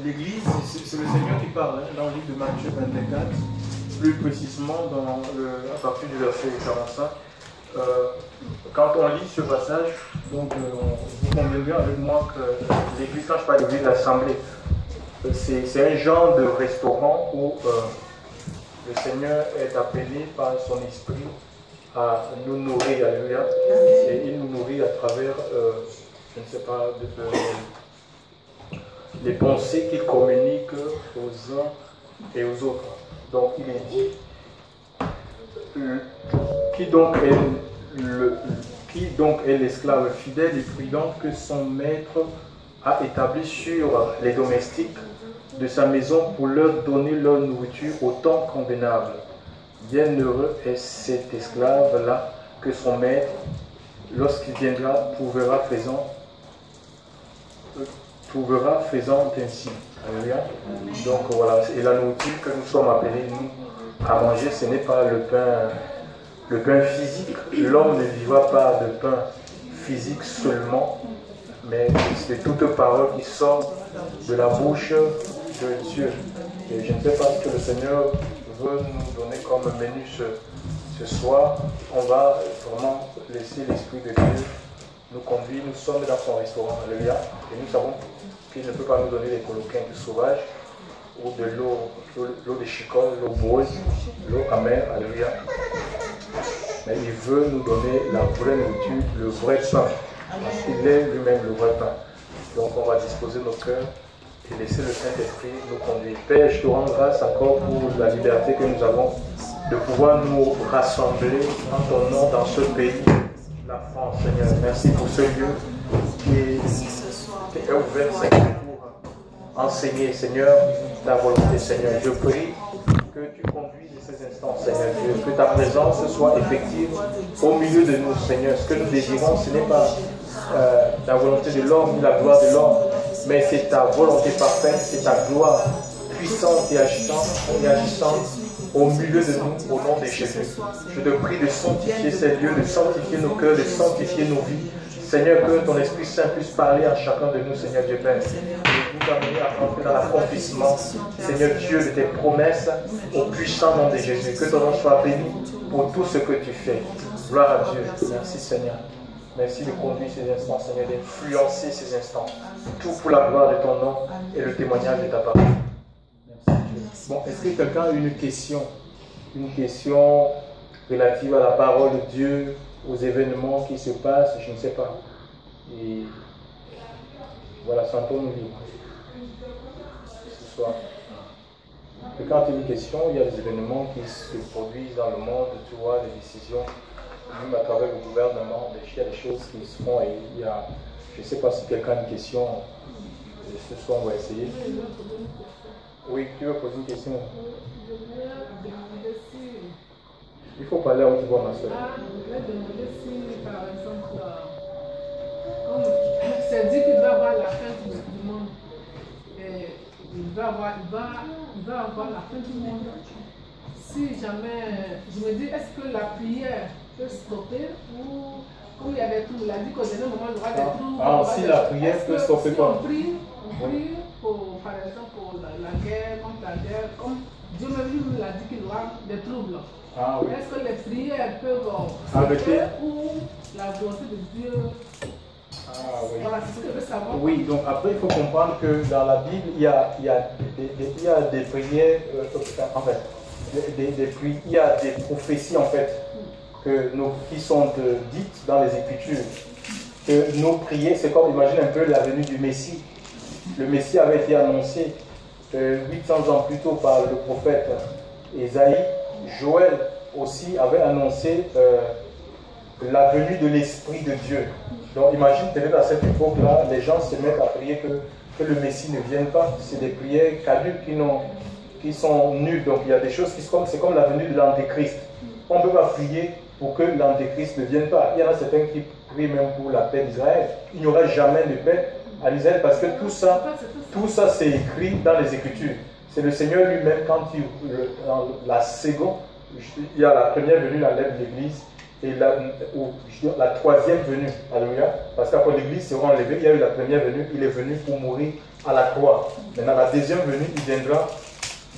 l'Église, c'est le Seigneur qui parle dans le livre de Matthieu 24, plus précisément à partir du verset 45. Quand on lit ce passage, donc, vous conviendrez avec moi que l'Église, quand je parle d'Église, l'Assemblée, c'est un genre de restaurant où le Seigneur est appelé par son esprit à nous nourrir, alléluia, et il nous nourrit à travers, je ne sais pas, les pensées qu'il communique aux uns et aux autres. Donc il est dit, qui donc est l'esclave fidèle et prudent que son maître a établi sur les domestiques de sa maison pour leur donner leur nourriture au temps convenable. Bienheureux est cet esclave-là que son maître, lorsqu'il viendra, trouvera faisant ainsi. Alléluia. Donc voilà, et la nourriture que nous sommes appelés, nous, à manger, ce n'est pas le pain physique. L'homme ne vivra pas de pain physique seulement, mais c'est toute parole qui sort de la bouche de Dieu. Et je ne sais pas ce que le Seigneur veut nous donner comme menu ce soir. On va vraiment laisser l'Esprit de Dieu nous conduire. Nous sommes dans son restaurant, alléluia. Et nous savons qu'il ne peut pas nous donner des coloquins sauvages ou de l'eau de chicole, l'eau boueuse, l'eau amère, alléluia. Mais il veut nous donner la vraie nourriture, le vrai pain. Parce qu'il est lui-même le vrai pain. Donc on va disposer nos cœurs et laisser le Saint-Esprit nous conduire. Père, je te rends grâce encore pour la liberté que nous avons de pouvoir nous rassembler en ton nom dans ce pays, la France, Seigneur. Merci pour ce lieu qui est ouvert, Seigneur, pour enseigner, Seigneur, ta volonté, Seigneur. Je prie que tu conduises ces instants, Seigneur Dieu, que ta présence soit effective au milieu de nous, Seigneur. Ce que nous désirons, ce n'est pas la volonté de l'homme ni la gloire de l'homme, mais c'est ta volonté parfaite, c'est ta gloire puissante et agissante au milieu de nous, au nom de Jésus. Je te prie de sanctifier ces lieux, de sanctifier nos cœurs, de sanctifier nos vies. Seigneur, que ton Esprit Saint puisse parler à chacun de nous, Seigneur Dieu Père. Et nous amener à entrer dans l'accomplissement, Seigneur Dieu, de tes promesses au puissant nom de Jésus. Que ton nom soit béni pour tout ce que tu fais. Gloire à Dieu. Merci Seigneur. Merci de conduire ces instants, Seigneur, d'influencer ces instants. Tout pour la gloire de ton nom et le témoignage de ta parole. Merci Dieu. Bon, est-ce que quelqu'un a une question relative à la parole de Dieu, aux événements qui se passent, je ne sais pas. Et voilà, sentons-nous libres ce soir. Et quand il y a une question, il y a des événements qui se produisent dans le monde, tu vois, les décisions, même à travers le gouvernement, il y a des choses qui se font et il y a, je ne sais pas si quelqu'un a une question, ce soir on va essayer. Oui, tu veux poser une question? Il faut parler à haute voix, ma soeur. Je voulais demander si, par exemple, comme c'est dit qu'il va avoir la fin du monde, et il va avoir la fin du monde. Si jamais, je me dis, est-ce que la prière peut stopper ou comme il y a des trous, il a dit qu'au dernier moment, il y aura des trous. Ah, si la prière peut stopper quoi? On prie pour, par exemple, pour la guerre, contre la guerre, comme Dieu même l'a dit qu'il y aura des troubles. Ah, oui. Est-ce que les prières peuvent arrêter ou la volonté de Dieu? Ah, oui. Voilà, c'est ce que je veux savoir. Oui, donc après il faut comprendre que dans la Bible, il y a des prières, en fait, il y a des prophéties en fait, qui sont dites dans les Écritures. Que nos prières, c'est comme, imagine un peu la venue du Messie. Le Messie avait été annoncé 800 ans plus tôt par le prophète Ésaïe. Joël aussi avait annoncé la venue de l'Esprit de Dieu. Donc imagine peut-être à cette époque-là, les gens se mettent à prier que le Messie ne vienne pas. C'est des prières caduques qui sont nulles. Donc il y a des choses qui sont c'est comme la venue de l'Antéchrist. On ne peut pas prier pour que l'Antéchrist ne vienne pas. Il y en a certains qui prient même pour la paix d'Israël. Il n'y aura jamais de paix à l'Israël parce que tout ça c'est écrit dans les Écritures. C'est le Seigneur lui-même, quand dans la seconde, il y a la première venue, la lettre de l'Église, et la troisième venue. Alléluia. Parce qu'après l'église sera enlevée, il y a eu la première venue, il est venu pour mourir à la croix. Maintenant, la deuxième venue, il viendra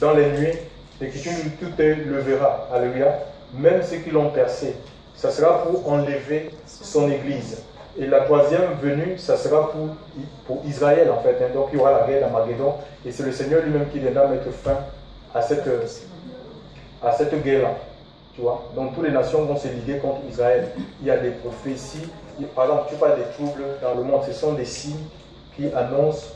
dans les nuées, l'Écriture nous dit tout est levera. Alléluia. Même ceux qui l'ont percé. Ça sera pour enlever son église. Et la troisième venue, ça sera pour Israël en fait. Hein. Donc il y aura la guerre d'Armageddon. Et c'est le Seigneur lui-même qui viendra mettre fin à cette guerre-là. Tu vois? Donc toutes les nations vont se liguer contre Israël. Il y a des prophéties. Par exemple, tu parles des troubles dans le monde. Ce sont des signes qui annoncent,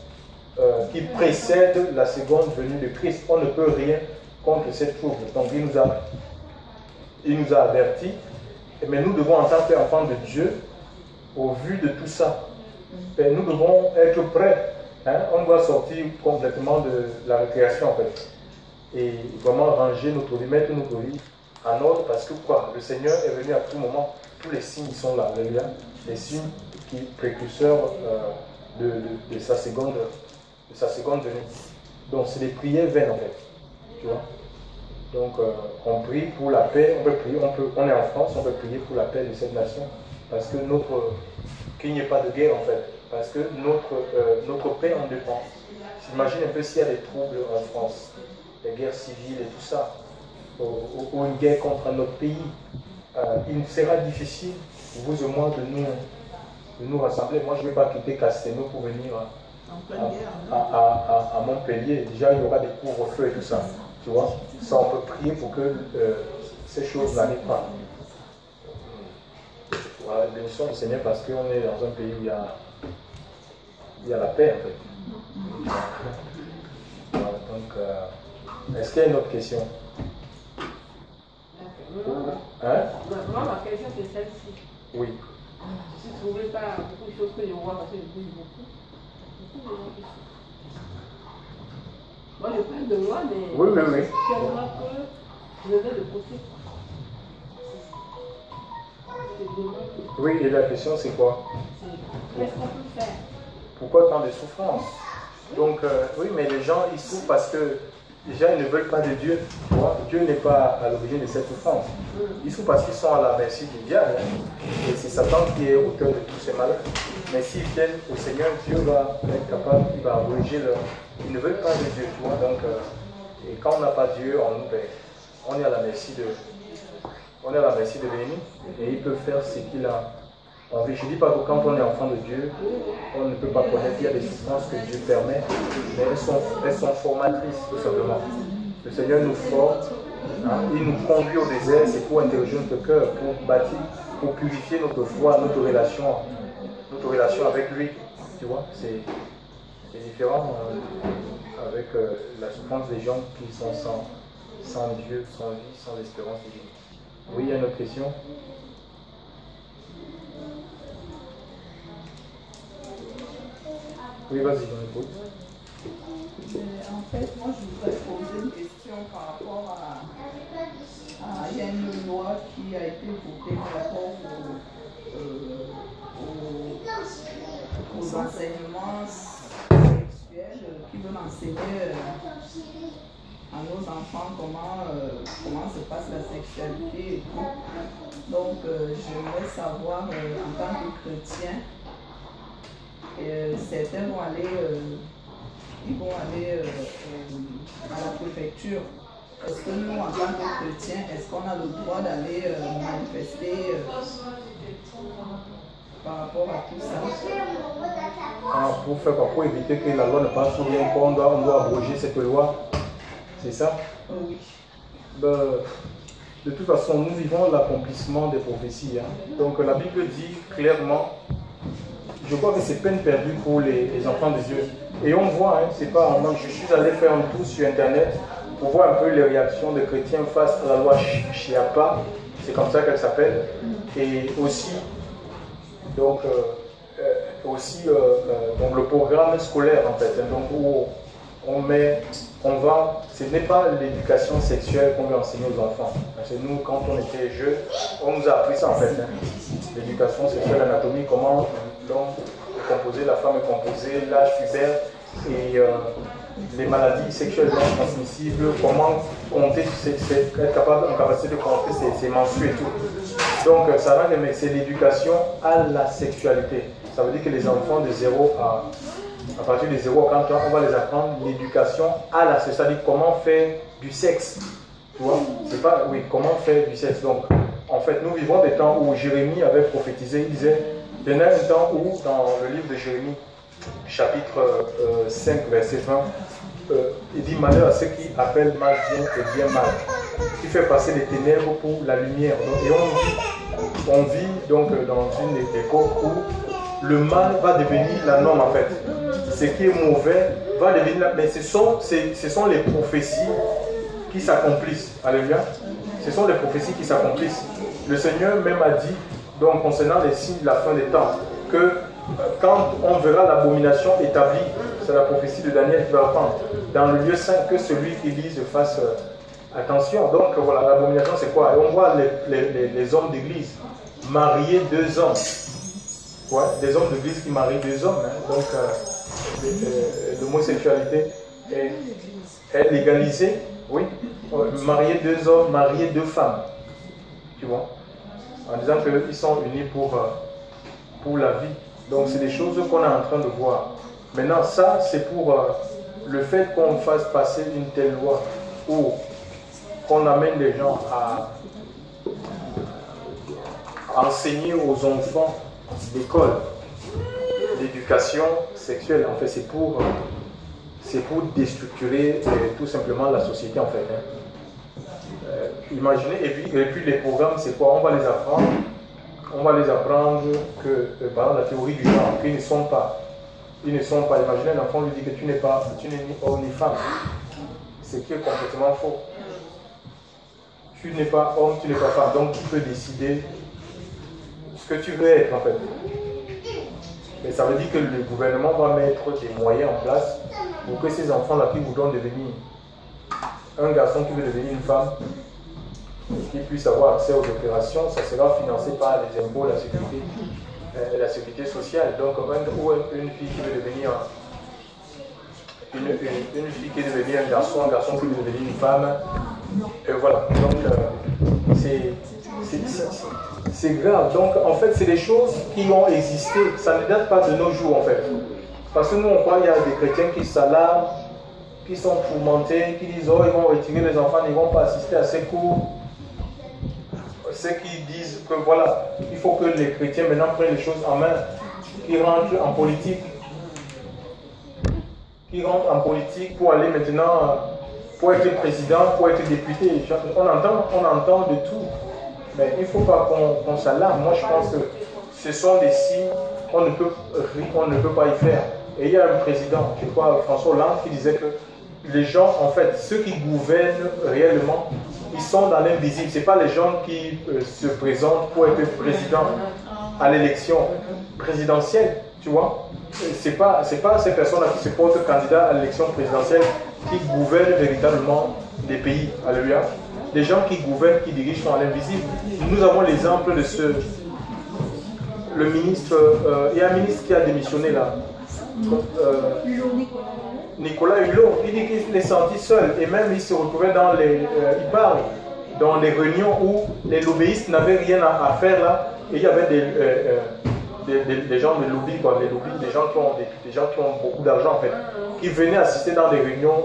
qui précèdent la seconde venue de Christ. On ne peut rien contre ces troubles. Donc il nous a avertis. Mais nous devons, en tant qu'enfants de Dieu, au vu de tout ça, nous devons être prêts. Hein? On doit sortir complètement de la récréation en fait. Et vraiment ranger notre vie, mettre notre vie en ordre, parce que quoi? Le Seigneur est venu à tout moment. Tous les signes sont là. Alléluia. Les signes précurseurs de sa seconde venue. Donc c'est des prières vaines en fait. Tu vois? Donc on prie pour la paix, on peut prier, on est en France, on peut prier pour la paix de cette nation, parce que qu'il n'y ait pas de guerre en fait, parce que notre paix en dépend. J'imagine un peu s'il y a des troubles en France, des guerres civiles et tout ça, ou une guerre contre notre pays, il sera difficile pour vous et moi de nous rassembler. Moi je ne vais pas quitter Castelnau pour venir à Montpellier. Déjà il y aura des couvre-feux et tout ça. Tu vois, ça on peut prier pour que ces choses n'arrivent pas. Voilà, bénissons le Seigneur parce qu'on est dans un pays où il y a la paix en fait. Voilà, donc, est-ce qu'il y a une autre question? Hein? Moi, ma question c'est celle-ci. Oui. Je ne trouvais pas beaucoup de choses que je vois parce que je bouge beaucoup. Beaucoup de gens qui souffrent. Moi, je parle de moi, mais oui. tellement que je vais le côté. Oui, et la question c'est quoi? Qu'est-ce qu'on peut faire? Pourquoi tant de souffrance? Donc, oui, mais les gens, ils souffrent parce que déjà, ils ne veulent pas de Dieu. Tu vois? Dieu n'est pas à l'origine de cette souffrance. Ils souffrent parce qu'ils sont à la merci du diable. Hein. Et c'est Satan qui est auteur de tous ces malheurs. Mais s'ils viennent au Seigneur, Dieu va être capable, il va abroger leur... Ils ne veulent pas de Dieu, tu vois. Donc, et quand on n'a pas Dieu en nous, on est à la merci de l'ennemi. Et il peut faire ce qu'il a envie. Je ne dis pas que quand on est enfant de Dieu, on ne peut pas connaître. Il y a des souffrances que Dieu permet, mais elles sont formatrices, tout simplement. Le Seigneur nous forme, hein, il nous conduit au désert, c'est pour interroger notre cœur, pour bâtir, pour purifier notre foi, notre relation avec lui. Tu vois, c'est différent avec la souffrance des gens qui sont sans Dieu, sans vie, sans espérance divine. Oui, il y a une autre question? Oui, vas-y, on écoute. En fait, moi, je voudrais poser une question par rapport il y a une loi qui a été votée par rapport aux enseignements sexuels qui veulent enseigner à nos enfants comment se passe la sexualité et tout. Donc, j'aimerais savoir, en tant que chrétien, certains vont aller à la préfecture. Est-ce que nous, en tant que chrétiens, est-ce qu'on a le droit d'aller manifester par rapport à tout ça? Pour faire quoi? Pour éviter que la loi ne passe ou bien qu'on doit abroger cette loi? C'est ça? Oui. De toute façon, nous vivons l'accomplissement des prophéties. Hein. Donc la Bible dit clairement, je crois que c'est peine perdue pour les enfants de Dieu. Et on voit, hein, c'est pas en mode, je suis allé faire un tour sur Internet pour voir un peu les réactions des chrétiens face à la loi Chiapa, c'est comme ça qu'elle s'appelle, et aussi, donc, donc le programme scolaire en fait, hein, donc où ce n'est pas l'éducation sexuelle qu'on veut enseigner aux enfants. Parce que nous, quand on était jeunes, on nous a appris ça en fait. Hein. L'éducation sexuelle, l'anatomie, comment l'homme est composé, la femme est composée, l'âge pubère et les maladies sexuellement transmissibles, comment compter, être capable, en capacité de compter ses menstrues et tout. Donc, ça va, mais c'est l'éducation à la sexualité. Ça veut dire que les enfants de 0 à partir de 0 à 40 ans, on va les apprendre l'éducation à la sexualité, c'est-à-dire comment faire du sexe. Tu vois, c'est pas, oui, comment faire du sexe. Donc, en fait, nous vivons des temps où Jérémie avait prophétisé, il disait, il y en a un temps où, dans le livre de Jérémie, chapitre 5, verset 20, il dit malheur à ceux qui appellent mal bien et bien mal, qui fait passer les ténèbres pour la lumière. Donc, et on vit donc dans une époque où le mal va devenir la norme en fait. Ce qui est mauvais va devenir, mais ce sont les prophéties qui s'accomplissent. Alléluia. Ce sont les prophéties qui s'accomplissent. Le Seigneur même a dit, donc concernant les signes de la fin des temps, que quand on verra l'abomination établie, c'est la prophétie de Daniel qui va apprendre, dans le lieu saint, que celui qui lise fasse attention. Donc voilà, l'abomination c'est quoi? Et on voit les hommes d'église marier 2 hommes. Ouais, des hommes d'église qui marient 2 hommes. Hein. Donc l'homosexualité est légalisée. Oui, marier 2 hommes, marier 2 femmes. Tu vois, en disant qu'ils sont unis pour la vie. Donc c'est des choses qu'on est en train de voir. Maintenant ça c'est pour le fait qu'on fasse passer une telle loi ou qu'on amène les gens à enseigner aux enfants d'école l'éducation sexuelle. En fait c'est pour déstructurer tout simplement la société en fait. Hein. Imaginez, et puis les programmes c'est quoi? On va les apprendre que par exemple, la théorie du genre, qu'ils ne sont pas. Imaginez un enfant lui dit que tu n'es ni homme ni femme. Ce qui est complètement faux. Tu n'es pas homme, tu n'es pas femme. Donc tu peux décider ce que tu veux être en fait. Mais ça veut dire que le gouvernement va mettre des moyens en place pour que ces enfants-là qui voudront devenir un garçon qui veut devenir une femme, qui puisse avoir accès aux opérations, ça sera financé par les impôts, la sécurité sociale. Donc, ou une fille qui veut devenir une fille qui veut devenir un garçon qui veut devenir une femme, et voilà. Donc, c'est grave. Donc, en fait, c'est des choses qui ont existé. Ça ne date pas de nos jours, en fait. Parce que nous, on croit qu'il y a des chrétiens qui s'alarment, qui sont tourmentés, qui disent, oh, ils vont retirer les enfants, ils ne vont pas assister à ces cours. Ceux qui disent que voilà, il faut que les chrétiens maintenant prennent les choses en main, qui rentrent en politique, pour aller maintenant, pour être président, pour être député. On entend de tout, mais il ne faut pas qu'on s'alarme. Moi, je pense que ce sont des signes qu'on ne peut pas y faire. Et il y a un président, je crois François Hollande, qui disait que les gens, en fait, ceux qui gouvernent réellement, ils sont dans l'invisible. Ce n'est pas les gens qui se présentent pour être président à l'élection présidentielle, tu vois. Ce n'est pas ces personnes-là qui se portent candidat à l'élection présidentielle qui gouvernent véritablement des pays. Alléluia. Les gens qui gouvernent, qui dirigent sont à l'invisible. Nous avons l'exemple de le ministre, il y a un ministre qui a démissionné là. Nicolas Hulot, il dit qu'il est senti seul et même il se retrouvait il parle dans des réunions où les lobbyistes n'avaient rien à faire là et il y avait des gens de lobby, quoi, des gens qui ont beaucoup d'argent en fait, qui venaient assister dans des réunions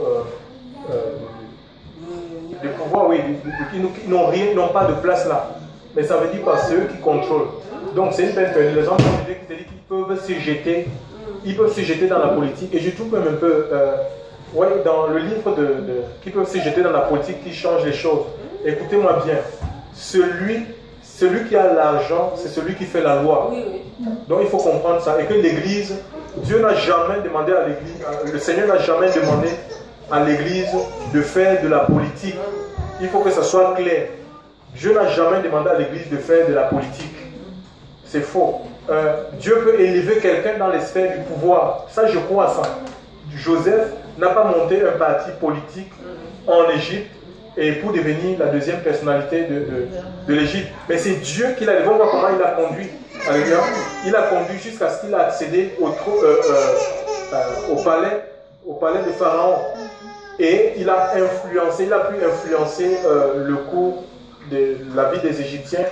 de pouvoir, oui, qui n'ont pas de place là. Mais ça veut dire pas c'est eux qui contrôlent. Donc c'est une peine perdue. Les gens qui te disent qu'ils peuvent se jeter dans la politique. Et je trouve même un peu, dans le livre qui peuvent se jeter dans la politique, qui change les choses. Écoutez-moi bien, celui qui a l'argent, c'est celui qui fait la loi. Oui, oui. Donc il faut comprendre ça. Et que l'Église, Dieu n'a jamais demandé à l'Église, le Seigneur n'a jamais demandé à l'Église de faire de la politique. Il faut que ça soit clair. Dieu n'a jamais demandé à l'Église de faire de la politique. C'est faux. Dieu peut élever quelqu'un dans les sphères du pouvoir. Ça, je crois à ça. Joseph n'a pas monté un parti politique en Égypte et pour devenir la deuxième personnalité de l'Égypte. Mais c'est Dieu qui l'a élevé. On voit comment il l'a conduit. Alléluia. Il a conduit jusqu'à ce qu'il a accédé au palais de Pharaon. Et il a pu influencer le cours de la vie des Égyptiens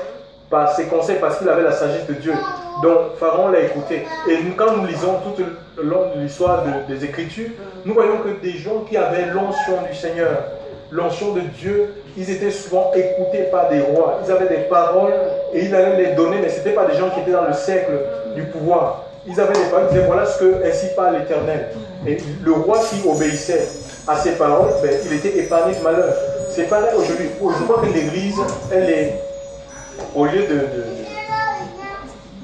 par ses conseils, parce qu'il avait la sagesse de Dieu. Donc Pharaon l'a écouté. Et quand nous lisons tout le long de l'histoire des Écritures, nous voyons que des gens qui avaient l'onction du Seigneur, l'onction de Dieu, ils étaient souvent écoutés par des rois. Ils avaient des paroles et ils allaient les donner, mais ce n'étaient pas des gens qui étaient dans le cercle du pouvoir. Ils avaient des paroles, ils disaient voilà ce que ainsi parle l'Éternel. Et le roi qui obéissait à ces paroles, ben, il était épargné de malheur. C'est pareil aujourd'hui. Je vois que l'Église, elle est, au lieu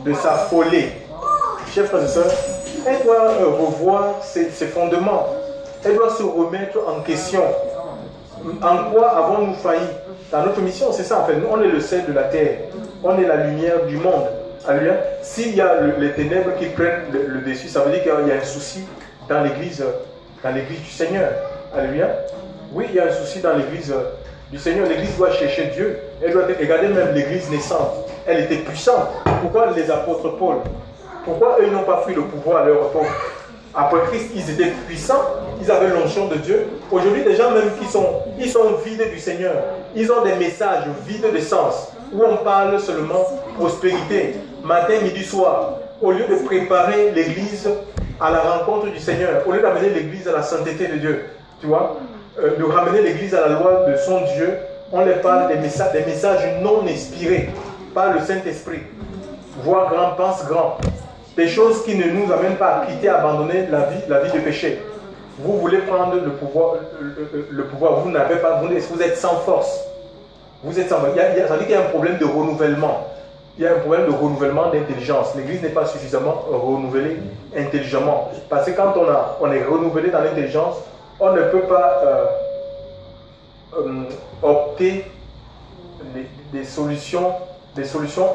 de s'affoler, chers frères et sœurs, elle doit revoir ses fondements. Elle doit se remettre en question. En quoi avons-nous failli? Dans notre mission, c'est ça en fait. Nous, on est le sel de la terre. On est la lumière du monde. Alléluia. S'il y a les ténèbres qui prennent le dessus, ça veut dire qu'il y a un souci dans l'église du Seigneur. Alléluia. Oui, il y a un souci dans l'église du Seigneur. L'église doit chercher Dieu. Elle doit être, regardez même l'église naissante. Elle était puissante. Pourquoi les apôtres Paul? Pourquoi eux n'ont pas pris le pouvoir à leur époque? Après Christ, ils étaient puissants, ils avaient l'onction de Dieu. Aujourd'hui, des gens même ils sont vides du Seigneur. Ils ont des messages vides de sens, où on parle seulement prospérité, matin, midi, soir. Au lieu de préparer l'église à la rencontre du Seigneur, au lieu d'amener l'église à la sainteté de Dieu, tu vois, de ramener l'église à la loi de son Dieu, on leur parle des messages non inspirés par le Saint-Esprit. Voir grand, pense grand. Des choses qui ne nous amènent pas à quitter, à abandonner la vie de péché. Vous voulez prendre le pouvoir, vous n'avez pas, vous êtes sans force. Vous êtes sans force. Ça veut dire qu'il y a un problème de renouvellement. Il y a un problème de renouvellement d'intelligence. L'Église n'est pas suffisamment renouvelée intelligemment. Parce que quand on est renouvelé dans l'intelligence, on ne peut pas opter des solutions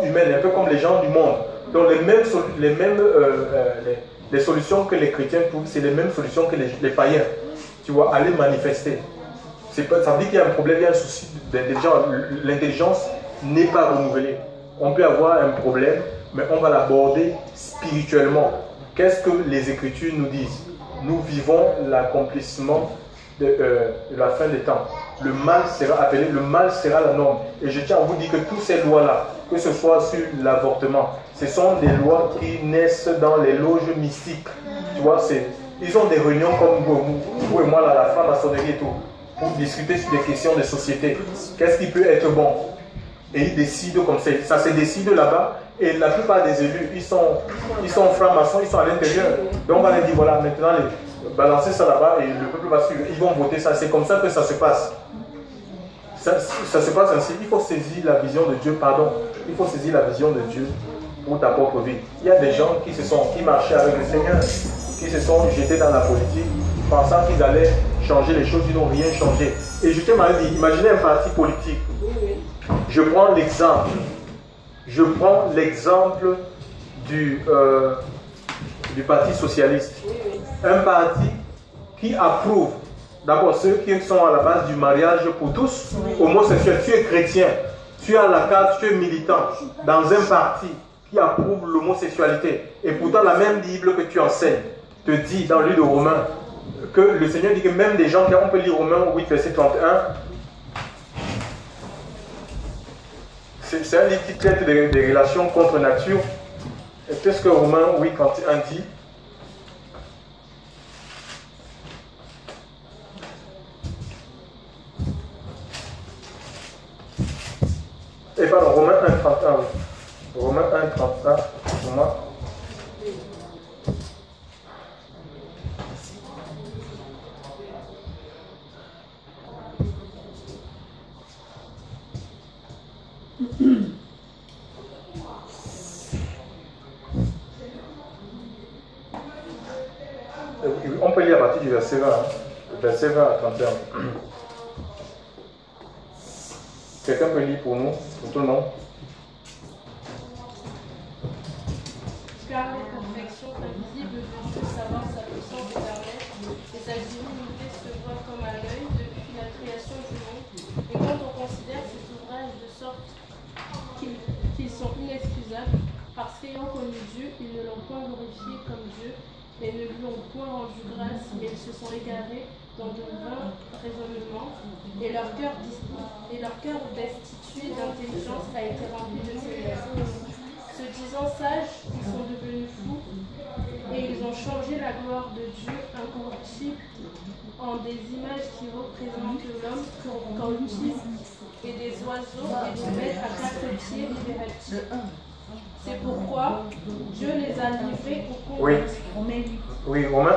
humaines, un peu comme les gens du monde. Donc les solutions que les chrétiens trouvent, c'est les mêmes solutions que les païens. Tu vois, aller manifester. Ça veut dire qu'il y a un problème, il y a un souci d'intelligence. L'intelligence n'est pas renouvelée. On peut avoir un problème, mais on va l'aborder spirituellement. Qu'est-ce que les Écritures nous disent? Nous vivons l'accomplissement de la fin des temps. Le mal sera la norme. Et je tiens à vous dire que toutes ces lois-là, que ce soit sur l'avortement, ce sont des lois qui naissent dans les loges mystiques. Tu vois, ils ont des réunions comme vous et moi, là, la franc-maçonnerie et tout, pour discuter sur des questions de société. Qu'est-ce qui peut être bon? Et ils décident comme ça. Ça se décide là-bas. Et la plupart des élus, ils sont francs-maçons, ils sont à l'intérieur. Donc on va leur dire, voilà, maintenant, balancez ça là-bas et le peuple va suivre. Ils vont voter ça. C'est comme ça que ça se passe. Ça se passe ainsi. Il faut saisir la vision de Dieu, Il faut saisir la vision de Dieu pour ta propre vie. Il y a des gens qui marchaient avec le Seigneur, qui se sont jetés dans la politique, pensant qu'ils allaient changer les choses, ils n'ont rien changé. Et je t'ai dit, imaginez un parti politique. Je prends l'exemple du Parti socialiste. Un parti qui approuve d'abord ceux qui sont à la base du mariage pour tous, homosexuels. Tu es chrétien, tu as la carte, tu es militant dans un parti qui approuve l'homosexualité. Et pourtant la même Bible que tu enseignes te dit dans le livre de Romains que le Seigneur dit que même des gens, on peut lire Romains 8 verset 31, c'est un livre qui traite des relations contre nature. Et qu'est-ce que Romains 8 31 dit? Et pardon, Romains 1 31. Romains 1 31 pour moi. On peut lire à partir du verset 20, verset 20 à 31. Quelqu'un peut lire pour nous, pour tout le monde? Car les perfections invisibles de Dieu, savoir sa puissance éternelle et sa divinité se voient comme à l'œil depuis la création du monde. Et quand on considère ces ouvrages de sorte qu'ils sont inexcusables, parce qu'ayant connu Dieu, ils ne l'ont point glorifié comme Dieu, et ne lui ont point rendu grâce, mais ils se sont égarés dans de vains raisonnements, et leur cœur destitué d'intelligence a été rempli de ténèbres. Se disant sages, ils sont devenus fous, et ils ont changé la gloire de Dieu incorruptible en des images qui représentent l'homme corruptible, et des oiseaux et des bêtes à quatre pieds et des reptiles. C'est pourquoi Dieu les a livrés au combat. Oui, Romains 1.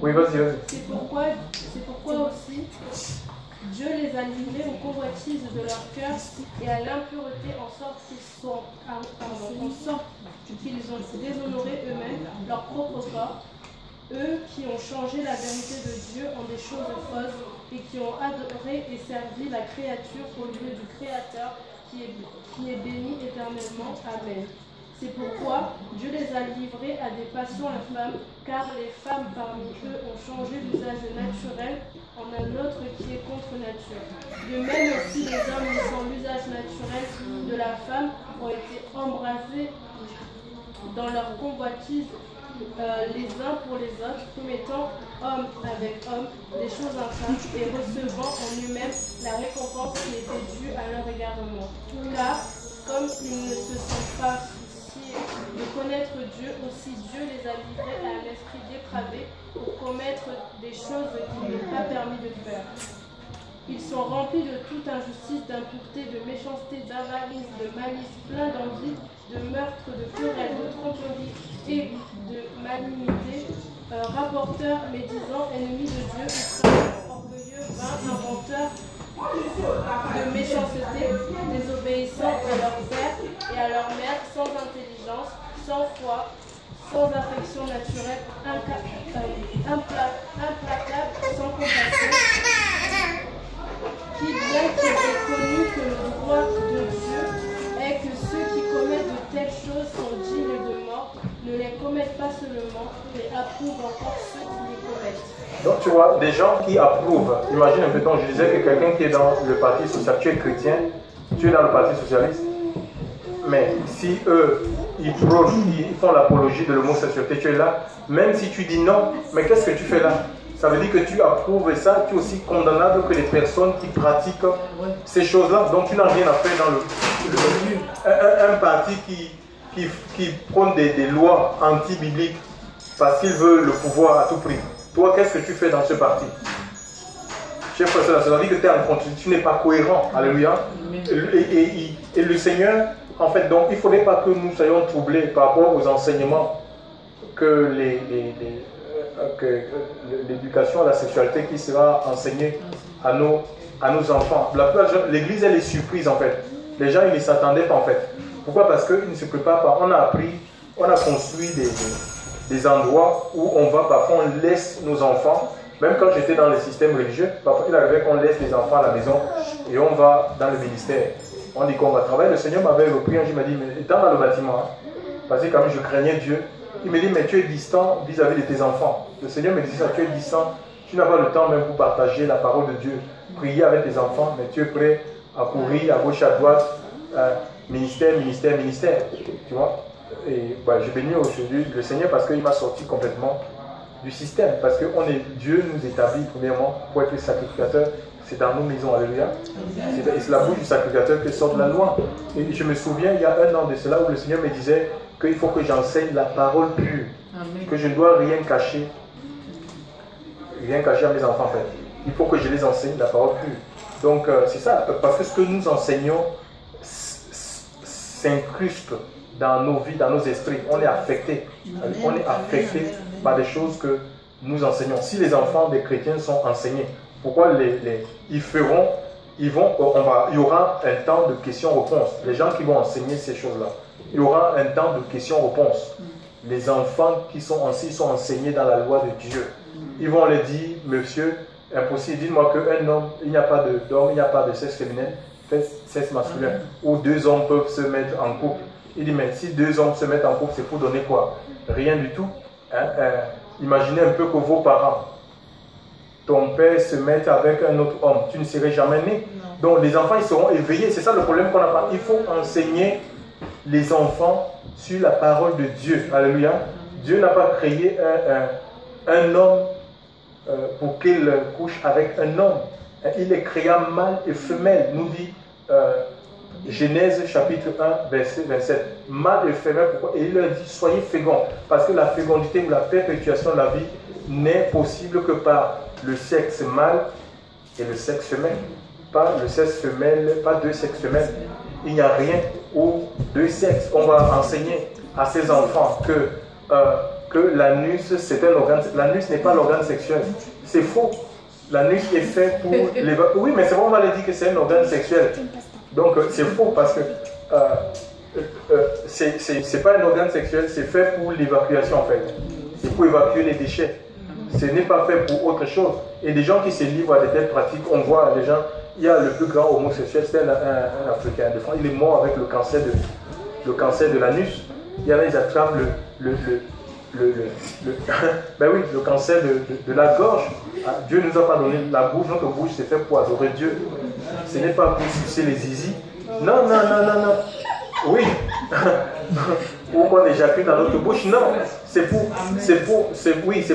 Oui, vas-y. C'est pourquoi aussi Dieu les a livrés aux convoitises de leur cœur et à l'impureté en sorte qu'ils ont déshonoré eux-mêmes leur propre corps, eux qui ont changé la vérité de Dieu en des choses fausses et qui ont adoré et servi la créature au lieu du Créateur qui est béni éternellement. Amen. C'est pourquoi Dieu les a livrés à des passions infâmes, car les femmes parmi eux ont changé l'usage naturel en un autre qui est contre nature. De même aussi les hommes laissant l'usage naturel de la femme ont été embrasés dans leur convoitise les uns pour les autres, commettant homme avec homme des choses infâmes et recevant en eux-mêmes la récompense qui était due à leur égarement. Car, comme ils ne se sont pas souciés de connaître Dieu, aussi Dieu les a livrés à un esprit dépravé pour commettre des choses qu'il n'est pas permis de faire. Ils sont remplis de toute injustice, d'impureté, de méchanceté, d'avarice, de malice, plein d'envie, de meurtre, de querelle, de tromperie et de malignité, rapporteurs, médisants, ennemis de Dieu, orgueilleux, vains, inventeurs de méchanceté, désobéissants à leur père et à leur mère, sans intelligence, sans foi, sans affection naturelle, implacables, sans compassion, qui, bien qu'il ait connu que le droit de Dieu est que ceux qui commettent de telles choses sont dignes de mort, ne les commettent pas seulement, mais approuvent encore ceux qui les commettent. Donc tu vois, des gens qui approuvent, imagine un peu, donc je disais que quelqu'un qui est dans le parti social, tu es chrétien, tu es dans le parti socialiste, mais si eux, ils font l'apologie de l'homosexualité, tu es là, même si tu dis non, mais qu'est-ce que tu fais là? Ça veut dire que tu approuves ça, tu es aussi condamnable que les personnes qui pratiquent ces choses-là. Donc tu n'as rien à faire dans un parti qui prône des lois anti-bibliques parce qu'il veut le pouvoir à tout prix. Toi, qu'est-ce que tu fais dans ce parti? Chef frère, ça veut dire que tu n'es pas cohérent. Alléluia. Et le Seigneur, en fait, donc il ne faudrait pas que nous soyons troublés par rapport aux enseignements que l'éducation à la sexualité qui sera enseignée à nos enfants. L'église, elle est surprise en fait. Les gens, ils ne s'attendaient pas en fait. Pourquoi? Parce qu'ils ne se préparent pas. On a construit des endroits où on va, parfois on laisse nos enfants. Même quand j'étais dans les systèmes religieux, parfois il arrivait qu'on laisse les enfants à la maison et on va dans le ministère. On dit qu'on va travailler. Le Seigneur m'avait repris, il m'a dit, mais étant dans le bâtiment, parce que quand même je craignais Dieu, il me dit, mais tu es distant vis-à-vis de tes enfants. Le Seigneur me dit ça, tu es distant, tu n'as pas le temps même pour partager la parole de Dieu, prier avec tes enfants, mais tu es prêt à courir à gauche, à droite, ministère, tu vois. Et je bénis aujourd'hui le Seigneur parce qu'il m'a sorti complètement du système, parce que Dieu nous établit premièrement pour être sacrificateur, c'est dans nos maisons, alléluia. C'est la bouche du sacrificateur que sort la loi. Et je me souviens, il y a 1 an de cela, où le Seigneur me disait qu'il faut que j'enseigne la parole pure, que je ne dois rien cacher à mes enfants en fait. Il faut que je les enseigne la parole pure. Donc c'est ça, parce que ce que nous enseignons s'incruste dans nos vies, dans nos esprits. On est affecté. On est affecté par des choses que nous enseignons. Si les enfants des chrétiens sont enseignés, pourquoi il y aura un temps de questions-réponses. Les gens qui vont enseigner ces choses-là, il y aura un temps de questions-réponses. Les enfants qui sont enseignés dans la loi de Dieu. Ils vont leur dire, monsieur, impossible, dites-moi qu'un homme, il n'y a pas d'homme, il n'y a pas de sexe féminin, sexe masculin, où 2 hommes peuvent se mettre en couple. Il dit, mais si 2 hommes se mettent en couple, c'est pour donner quoi? Rien du tout. Imaginez un peu que vos parents, ton père se mette avec un autre homme, tu ne serais jamais né. Donc les enfants, ils seront éveillés. C'est ça le problème qu'on n'a pas. Il faut enseigner les enfants sur la parole de Dieu. Alléluia. Dieu n'a pas créé un homme pour qu'il couche avec un homme. Il est créa mâle et femelle, nous dit Genèse chapitre 1, verset 27. Mâle et femelle, pourquoi? Et il leur dit, soyez féconds, parce que la fécondité ou la perpétuation de la vie n'est possible que par le sexe mâle et le sexe femelle. Pas le sexe femelle, pas deux sexes femelles. Il n'y a rien ou deux sexes. On va enseigner à ces enfants que l'anus, c'est un organe. L'anus n'est pas l'organe sexuel. C'est faux. L'anus est fait pour l'évacuation. Oui, mais c'est bon, on va le dire que c'est un organe sexuel. Donc c'est faux parce que c'est pas un organe sexuel, c'est fait pour l'évacuation en fait. C'est pour évacuer les déchets. Ce n'est pas fait pour autre chose. Et des gens qui se livrent à de telles pratiques, on voit les gens, il y a le plus grand homosexuel, c'est un Africain de France, il est mort avec le cancer de l'anus. Il y en a, ils attrapent ben oui, le cancer de la gorge. Dieu ne nous a pas donné la bouche, notre bouche c'est fait pour adorer Dieu. Ce n'est pas pour sucer les zizi. Non. Oui. Ou qu'on éjacule dans notre bouche. Non. C'est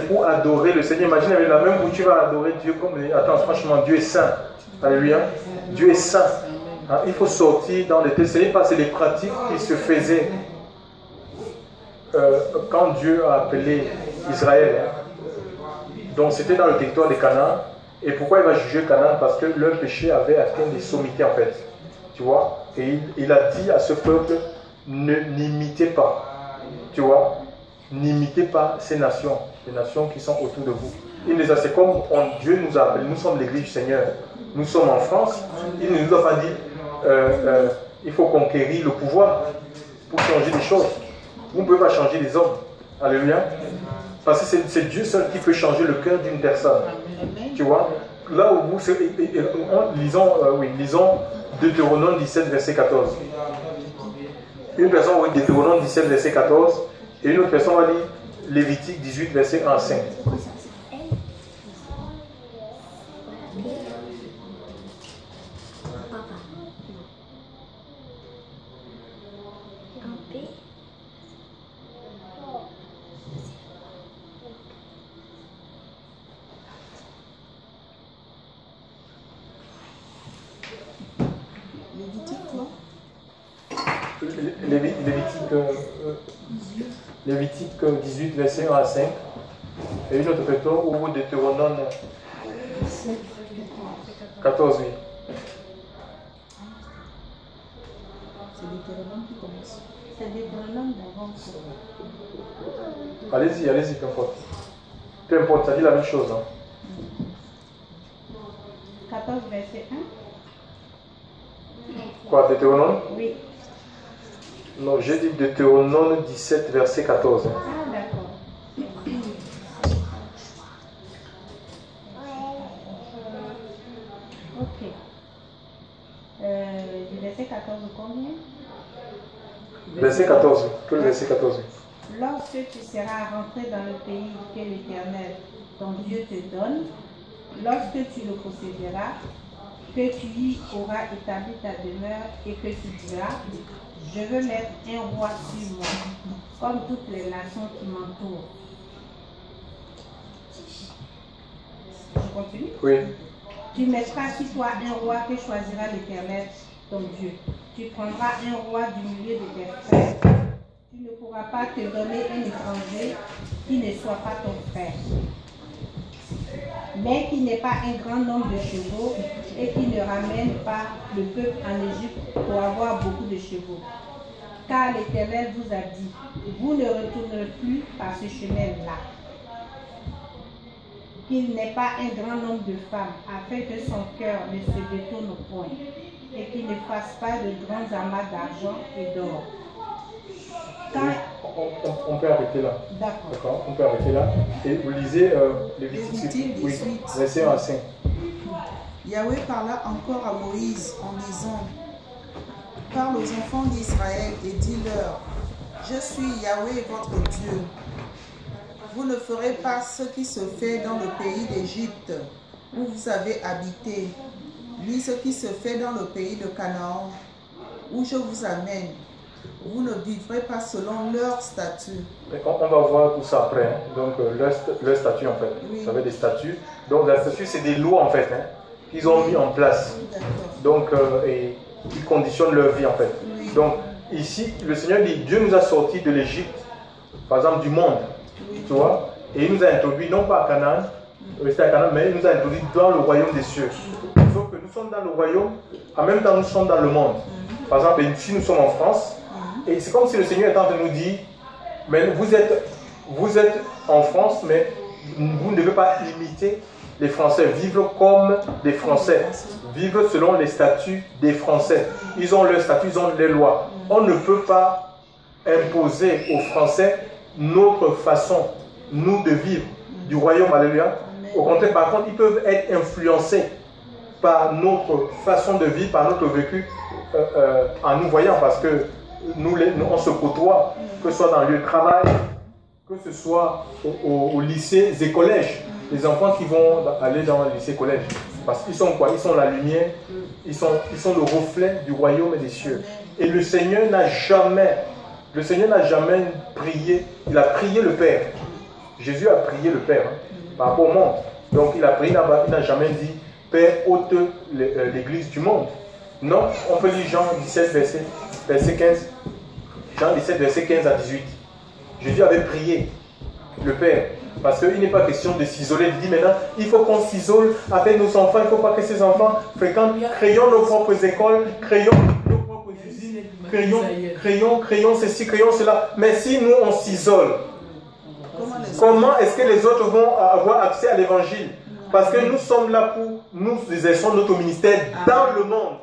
pour adorer le Seigneur. Imagine avec la même bouche, tu vas adorer Dieu comme. Attends, franchement, Dieu est saint. Alléluia. Dieu est saint. Il faut sortir dans les textes. C'est des pratiques qui se faisaient quand Dieu a appelé Israël. Donc c'était dans le territoire de Canaan. Et pourquoi il va juger Canaan? Parce que leur péché avait atteint des sommités en fait. Tu vois? Et il a dit à ce peuple, n'imitez pas. Tu vois? N'imitez pas ces nations, les nations qui sont autour de vous. C'est comme Dieu nous a appelés, nous sommes l'église du Seigneur. Nous sommes en France. Il ne nous a pas dit, il faut conquérir le pouvoir pour changer les choses. Vous ne pouvez pas changer les hommes. Alléluia. Parce que c'est Dieu seul qui peut changer le cœur d'une personne. Tu vois? Là où vous... lisons Deutéronome 17, verset 14. Une personne va lire Deutéronome 17, verset 14. Et une autre personne va lire Lévitique 18, verset 1 à 5. Lévitique 18, verset 1 à 5. Et une autre personne ou Deutéronome 14, oui. C'est Deutéronome qui commence. C'est Deutéronome d'avant. Allez-y, peu importe. Peu importe, ça dit la même chose. 14, verset 1. Quoi, Deutéronome? Oui. Non, j'ai dit Deutéronome 17, verset 14. Ah, d'accord. Ok. Du verset 14 combien? Verset 14. Que le verset 14. Lorsque tu seras rentré dans le pays que l'Éternel, ton Dieu, te donne, lorsque tu le posséderas, que tu y auras établi ta demeure et que tu diras, je veux mettre un roi sur moi, comme toutes les nations qui m'entourent. Je continue? Oui. Tu mettras sur toi un roi que choisira l'Éternel, ton Dieu. Tu prendras un roi du milieu de tes frères. Tu ne pourras pas te donner un étranger qui ne soit pas ton frère, mais qui n'est pas un grand nombre de chevaux et qui ne ramène pas le peuple en Égypte pour avoir beaucoup de chevaux. Car l'Éternel vous a dit, vous ne retournerez plus par ce chemin-là. Qu'il n'ait pas un grand nombre de femmes, afin que son cœur ne se détourne point, et qu'il ne fasse pas de grands amas d'argent et d'or. On peut arrêter là. D'accord. On peut arrêter là. Et vous lisez Lévitique 18, verset 1 à 5. Yahweh parla encore à Moïse en disant, parle aux enfants d'Israël et dis-leur, je suis Yahweh votre Dieu. Vous ne ferez pas ce qui se fait dans le pays d'Égypte, où vous avez habité, ni ce qui se fait dans le pays de Canaan, où je vous amène, vous ne vivrez pas selon leur statut. On va voir tout ça après. Hein. Donc, leur statut, en fait. Oui. Vous savez, des statuts. Donc, les statuts, c'est des lois, en fait, hein, qu'ils ont mis en place. Donc, et ils conditionnent leur vie, en fait. Oui. Donc, ici, le Seigneur dit, Dieu nous a sortis de l'Égypte, par exemple, du monde. Oui. Tu vois? Et il nous a introduits, non pas à Canaan, mais il nous a introduits dans le royaume des cieux. Sauf que nous sommes dans le royaume, en même temps, nous sommes dans le monde. Par exemple, ici, nous sommes en France. Et c'est comme si le Seigneur est en train de nous dire, mais vous êtes en France, mais vous ne devez pas imiter les Français, vivre comme des Français, vivre selon les statuts des Français. Ils ont leurs statuts, ils ont les lois. On ne peut pas imposer aux Français notre façon, nous, de vivre du royaume, alléluia. Au contraire, par contre, ils peuvent être influencés par notre façon de vivre, par notre vécu, en nous voyant, parce que nous, on se côtoie, que ce soit dans le lieu de travail, que ce soit au lycée et collège. Les enfants qui vont aller dans le lycée collège, parce qu'ils sont quoi? Ils sont la lumière, ils sont le reflet du royaume et des cieux. Et le Seigneur n'a jamais prié, il a prié le Père. Jésus a prié le Père par rapport au monde. Donc il a prié là-bas, il n'a jamais dit Père, ôte l'église du monde. Non, on peut lire Jean 17, verset 15. Jean 17, verset 15 à 18. Jésus avait prié le Père. Parce qu'il n'est pas question de s'isoler. Il dit maintenant, il faut qu'on s'isole avec nos enfants. Il ne faut pas que ces enfants fréquentent. Créons nos propres écoles, créons nos propres usines, créons ceci, créons cela. Mais si nous, on s'isole, comment est-ce que les autres vont avoir accès à l'évangile? Parce que nous sommes là pour, nous exerçons notre ministère dans le monde.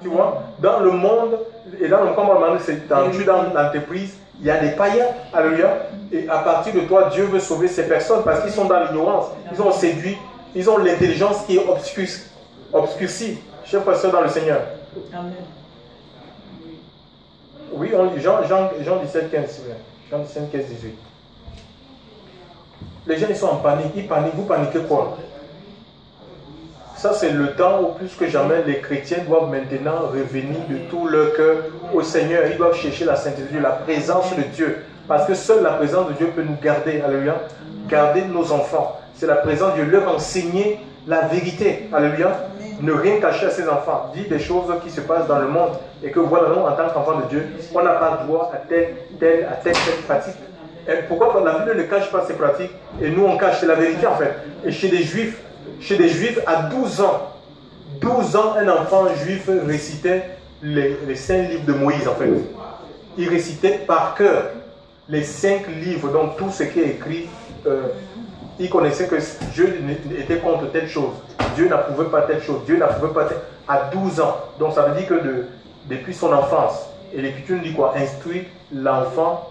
Tu vois, dans le monde, et dans le monde, c'est dans l'entreprise, il y a des païens, alléluia, et à partir de toi, Dieu veut sauver ces personnes parce qu'ils sont dans l'ignorance, ils ont séduit, ils ont l'intelligence qui est obscurcie. Chers frères et sœurs dans le Seigneur. Amen. Oui, on lit Jean 17, 15, Jean 17, 15, 18. Les gens, ils sont en panique, ils paniquent, vous paniquez quoi? Ça, c'est le temps où plus que jamais les chrétiens doivent maintenant revenir de tout leur cœur au Seigneur. Ils doivent chercher la sainteté de Dieu, la présence de Dieu. Parce que seule la présence de Dieu peut nous garder, alléluia, garder nos enfants. C'est la présence de Dieu, leur enseigner la vérité, alléluia. Ne rien cacher à ses enfants. Dire des choses qui se passent dans le monde et que voilà, nous, en tant qu'enfants de Dieu, on n'a pas droit à telle pratique. Et pourquoi la Bible ne cache pas ces pratiques et nous, on cache? C'est la vérité en fait. Et chez les Juifs, à 12 ans, un enfant juif récitait les 5 livres de Moïse, en fait. Il récitait par cœur les 5 livres, donc tout ce qui est écrit. Il connaissait que Dieu était contre telle chose. Dieu n'approuvait pas telle chose. Dieu n'approuvait pas telle... À 12 ans. Donc ça veut dire que depuis son enfance, et l'Écriture nous dit quoi? Instruire l'enfant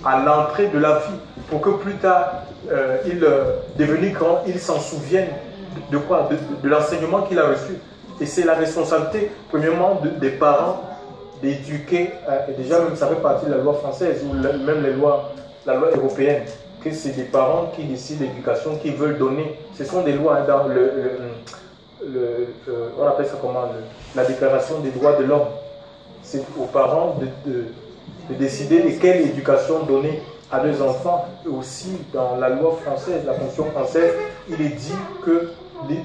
à l'entrée de la vie, pour que plus tard, devenu grand, il s'en souvienne de quoi? De l'enseignement qu'il a reçu. Et c'est la responsabilité, premièrement, des parents d'éduquer, et déjà même ça fait partie de la loi française, ou même la loi européenne, que c'est des parents qui décident l'éducation, qui veulent donner. Ce sont des lois dans on appelle ça comment, la déclaration des droits de l'homme. C'est aux parents de décider de quelle éducation donner à leurs enfants. Et aussi dans la loi française, la Constitution française, il est dit que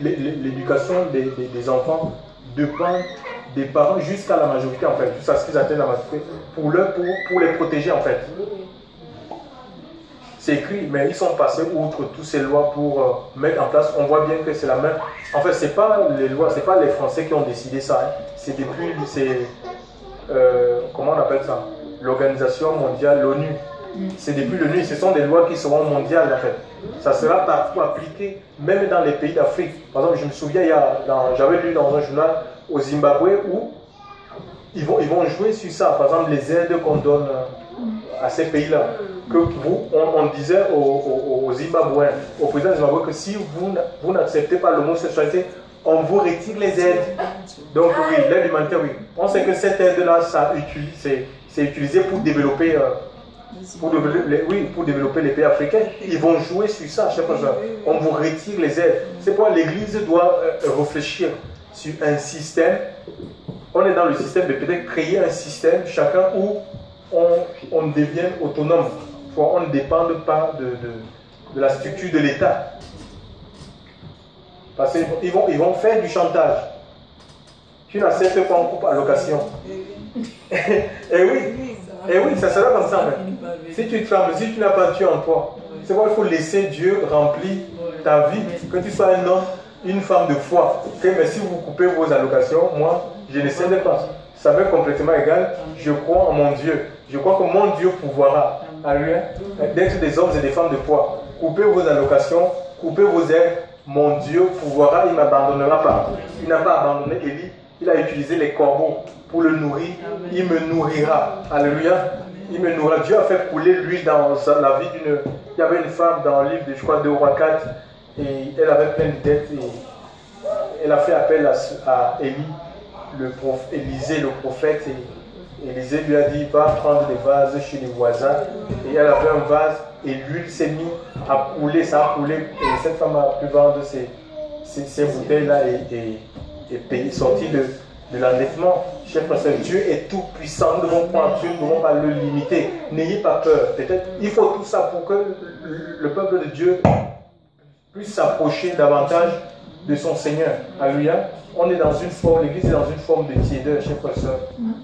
l'éducation des enfants dépend des parents jusqu'à la majorité en fait, jusqu'à ce qu'ils atteignent la majorité, pour les protéger en fait. C'est écrit, mais ils sont passés outre toutes ces lois pour mettre en place. On voit bien que c'est la même. En fait, c'est pas les lois, c'est pas les Français qui ont décidé ça. Hein. C'est depuis, comment on appelle ça? L'Organisation mondiale, l'ONU. C'est depuis l'ONU, ce sont des lois qui seront mondiales en fait. Ça sera partout appliqué, même dans les pays d'Afrique. Par exemple, je me souviens, j'avais lu dans un journal au Zimbabwe où ils vont jouer sur ça. Par exemple, les aides qu'on donne à ces pays-là. Que on disait aux Zimbabwéens, au président Zimbabwe, que si vous n'acceptez pas l'homosexualité, on vous retire les aides. Donc oui, l'aide humanitaire, oui. On sait que cette aide-là, c'est utilisé pour développer, pour développer les pays africains. Ils vont jouer sur ça, chaque fois. On vous retire les aides. C'est pourquoi l'Église doit réfléchir sur un système. on est dans le système de peut-être créer un système, chacun où on devient autonome. On ne dépend pas de la structure de l'État. Parce qu'ils vont faire du chantage. Tu n'acceptes pas, on coupe à location. Et oui, ça sera comme ça. Même. Si tu trembles, si tu n'as pas Dieu en toi, c'est pourquoi il faut laisser Dieu remplir ta vie. Que tu sois un homme, une femme de foi. Mais si vous coupez vos allocations, moi, je ne cède pas. Ça m'est complètement égal. Je crois en mon Dieu. Je crois que mon Dieu pourvoira. Alléluia. D'être des hommes et des femmes de foi. Coupez vos allocations, coupez vos aides. Mon Dieu pourvoira, il ne m'abandonnera pas. Il n'a pas abandonné Élie. Il a utilisé les corbeaux pour le nourrir. Il me nourrira. Alléluia. Il me nourrira. Dieu a fait couler l'huile dans la vie d'une... Il y avait une femme dans le livre de, je crois, 2 Rois 4. Et elle avait plein de dettes. Et elle a fait appel à Élie, Élisée, le prophète. Et Élisée lui a dit, va prendre des vases chez les voisins. Et elle avait un vase. Et l'huile s'est mise à couler. Ça a coulé. Et cette femme a pu vendre ces bouteilles-là et sortir de l'endettement. Chers frères, Dieu est tout puissant. Nous devons prendre Dieu, nous ne devons pas le limiter. N'ayez pas peur. Peut-être il faut tout ça pour que le peuple de Dieu puisse s'approcher davantage de son Seigneur. Alléluia. On est dans une forme, l'église est dans une forme de tiédeur, chers frères,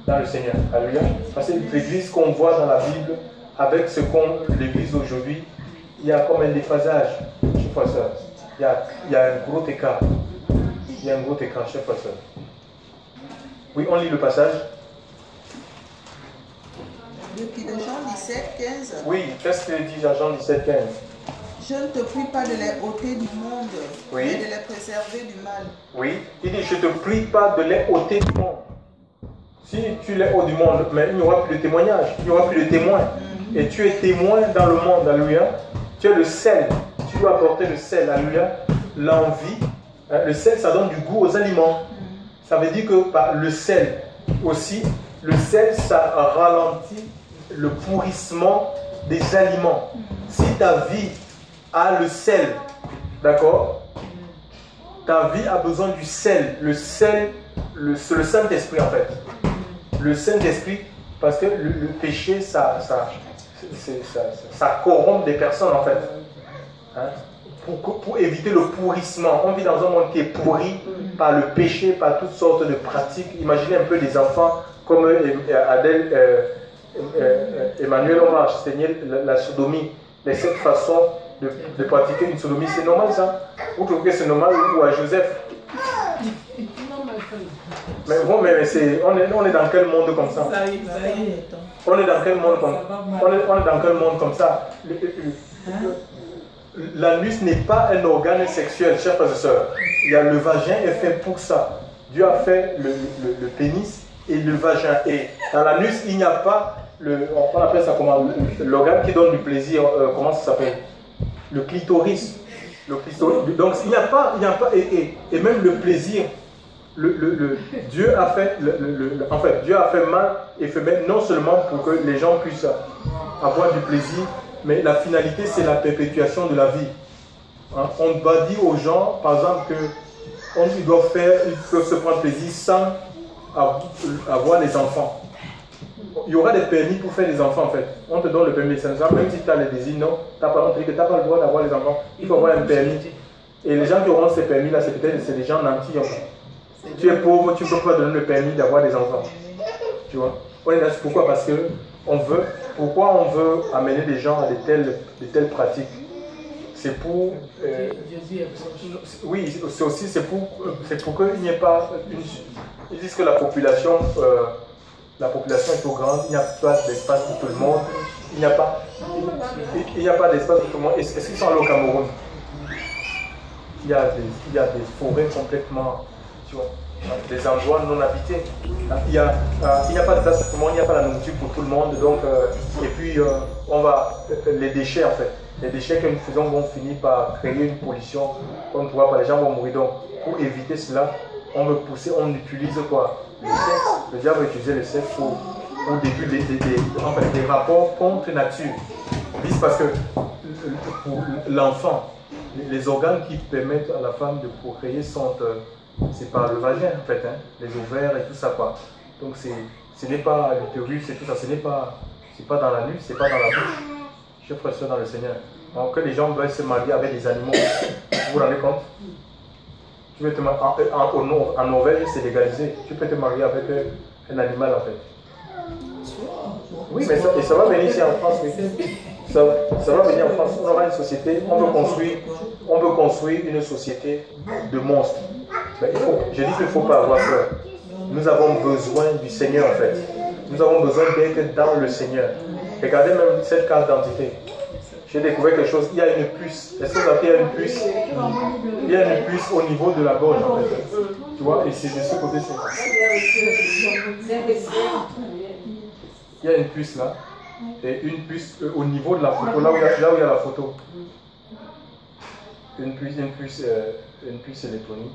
dans le Seigneur. Alléluia. Parce que l'église qu'on voit dans la Bible, avec ce qu'ont l'église aujourd'hui, il y a comme un déphasage, chers frères. Il y a un gros écart. Il y a un gros écart, chers frères. Oui, on lit le passage. Depuis de Jean 17, 15. Oui, qu'est-ce que dit Jean 17, 15? Je ne te prie pas de les ôter du monde, oui, mais de les préserver du mal. Oui, il dit, je ne te prie pas de les ôter du monde. Si tu les ôtes du monde, mais il n'y aura plus de témoignage, il n'y aura plus de témoins. Et tu es témoin dans le monde, alléluia. Tu es le sel, tu dois apporter le sel, alléluia. L'envie, le sel, ça donne du goût aux aliments. Ça veut dire que par le sel aussi, le sel, ça ralentit le pourrissement des aliments. Si ta vie a le sel, d'accord, ta vie a besoin du sel. Le sel, c'est le Saint-Esprit en fait. Le Saint-Esprit, parce que le péché, ça corrompt des personnes en fait. Hein? Pour éviter le pourrissement. On vit dans un monde qui est pourri par le péché, par toutes sortes de pratiques. Imaginez un peu des enfants comme Emmanuel, on va enseigner la sodomie, les 7 façons de pratiquer une sodomie. C'est normal ça? Vous trouvez que c'est normal ou à Joseph? Mais bon, mais on est dans quel monde comme ça? On est dans quel monde comme ça? On est dans quel monde comme ça? L'anus n'est pas un organe sexuel, chers frères et sœurs. Il y a le vagin est fait pour ça. Dieu a fait le pénis et le vagin. Et dans l'anus, il n'y a pas on appelle ça comment? L'organe qui donne du plaisir. Comment ça s'appelle? Le clitoris. Le clitoris. Donc il n'y a pas, et même le plaisir. Dieu a fait en fait, Dieu a fait mal et femelle non seulement pour que les gens puissent avoir du plaisir, mais la finalité c'est la perpétuation de la vie. Hein? On va dire aux gens, par exemple, qu'ils doivent se prendre plaisir sans avoir des enfants. Il y aura des permis pour faire des enfants en fait. On te donne le permis, même si tu as les désirs, non, on te dit que tu n'as pas le droit d'avoir les enfants, il faut avoir un permis. Et les gens qui auront ces permis-là, c'est des gens nantis en fait. Tu es pauvre, tu ne peux pas donner le permis d'avoir des enfants. Tu vois? Pourquoi? Parce que pourquoi on veut amener des gens à de telles pratiques? C'est pour... oui, c'est pour qu'il n'y ait pas... Ils disent que la population est trop grande, il n'y a pas d'espace pour tout le monde. Il n'y a pas d'espace pour tout le monde. Est-ce qu'ils sont allés au Cameroun? Il y a des forêts complètement... des endroits non habités. Il n'y a pas de place pour tout le monde, il n'y a pas la nourriture pour tout le monde. Donc, et puis, les déchets en fait. Les déchets que nous faisons vont finir par créer une pollution. On ne pourra pas, les gens vont mourir. Donc, pour éviter cela, on veut pousser, on utilise quoi? Le sexe. Le diable utilise le sexe pour début des rapports contre nature. Parce que pour l'enfant, les organes qui permettent à la femme de procréer sont c'est par le vagin en fait, hein, les ovaires et tout ça quoi. Donc ce n'est pas l'utérus et tout ça, c'est pas dans la nuit, c'est pas dans la bouche. Je ferai ça dans le Seigneur. Donc que les gens veulent se marier avec des animaux, vous vous rendez compte? Tu peux te marier, en Norvège c'est légalisé, tu peux te marier avec un animal en fait. Oui, mais ça va venir ici en France, oui. Ça va venir en France, on aura une société, on veut construire une société de monstres. Mais je dis qu'il ne faut pas avoir peur. Nous avons besoin du Seigneur en fait. Nous avons besoin d'être dans le Seigneur. Regardez même cette carte d'identité. J'ai découvert quelque chose, il y a une puce. Est-ce que vous avez qu'il y a une puce? Il y a une puce au niveau de la gorge en fait. Tu vois, et c'est de ce côté-ci. Il y a une puce là. Et une puce au niveau de la photo, là où il y a la photo. Une puce électronique.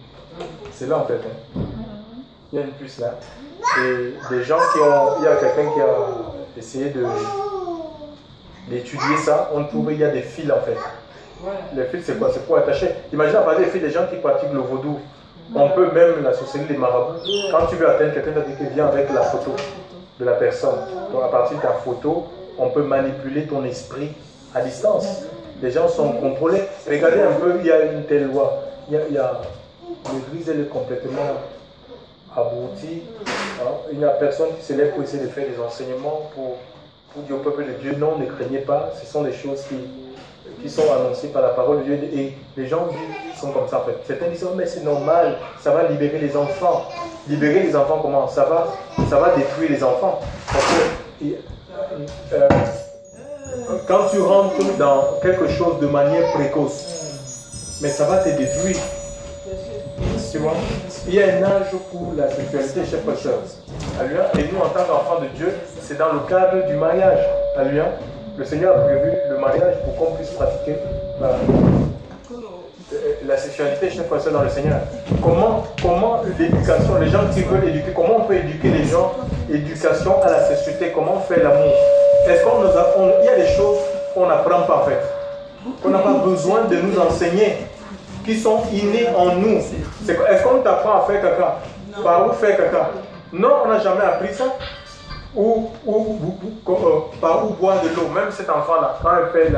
C'est là en fait. Hein. Il y a une puce là. Et des gens il y a quelqu'un qui a essayé d'étudier ça. On trouve qu'il y a des fils en fait. Les fils c'est quoi? C'est pour attacher. Imagine à partir des fils des gens qui pratiquent le vaudou. On peut même l'associer des marabouts. Quand tu veux atteindre quelqu'un, tu as dit que viens avec la photo de la personne. Donc à partir de ta photo, on peut manipuler ton esprit à distance. Les gens sont contrôlés. Regardez un peu, il y a une telle loi. L'église, elle est complètement aboutie. Hein? Il n'y a personne qui se lève pour essayer de faire des enseignements pour dire au peuple de Dieu, non, ne craignez pas. Ce sont des choses qui sont annoncées par la parole de Dieu. Et les gens sont comme ça en fait. Certains disent, oh, mais c'est normal, ça va libérer les enfants. Libérer les enfants comment? Ça va détruire les enfants. Parce que, quand tu rentres dans quelque chose de manière précoce, mais ça va te détruire. Tu vois? Il y a un âge pour la sexualité, chers frères et sœurs. Et nous, en tant qu'enfants de Dieu, c'est dans le cadre du mariage. Alléluia. Le Seigneur a prévu le mariage pour qu'on puisse pratiquer la sexualité, chers frères et sœurs, dans le Seigneur. Comment l'éducation, les gens qui veulent éduquer, comment on peut éduquer les gens? Éducation à la sexualité, comment faire l'amour? Est-ce il y a des choses qu'on n'apprend pas en fait, qu'on n'a pas besoin de nous enseigner, qui sont innées en nous. Est-ce qu'on t'apprend à faire caca? Par où faire caca? Non, on n'a jamais appris ça. Par où boire de l'eau? Même cet enfant-là, quand elle fait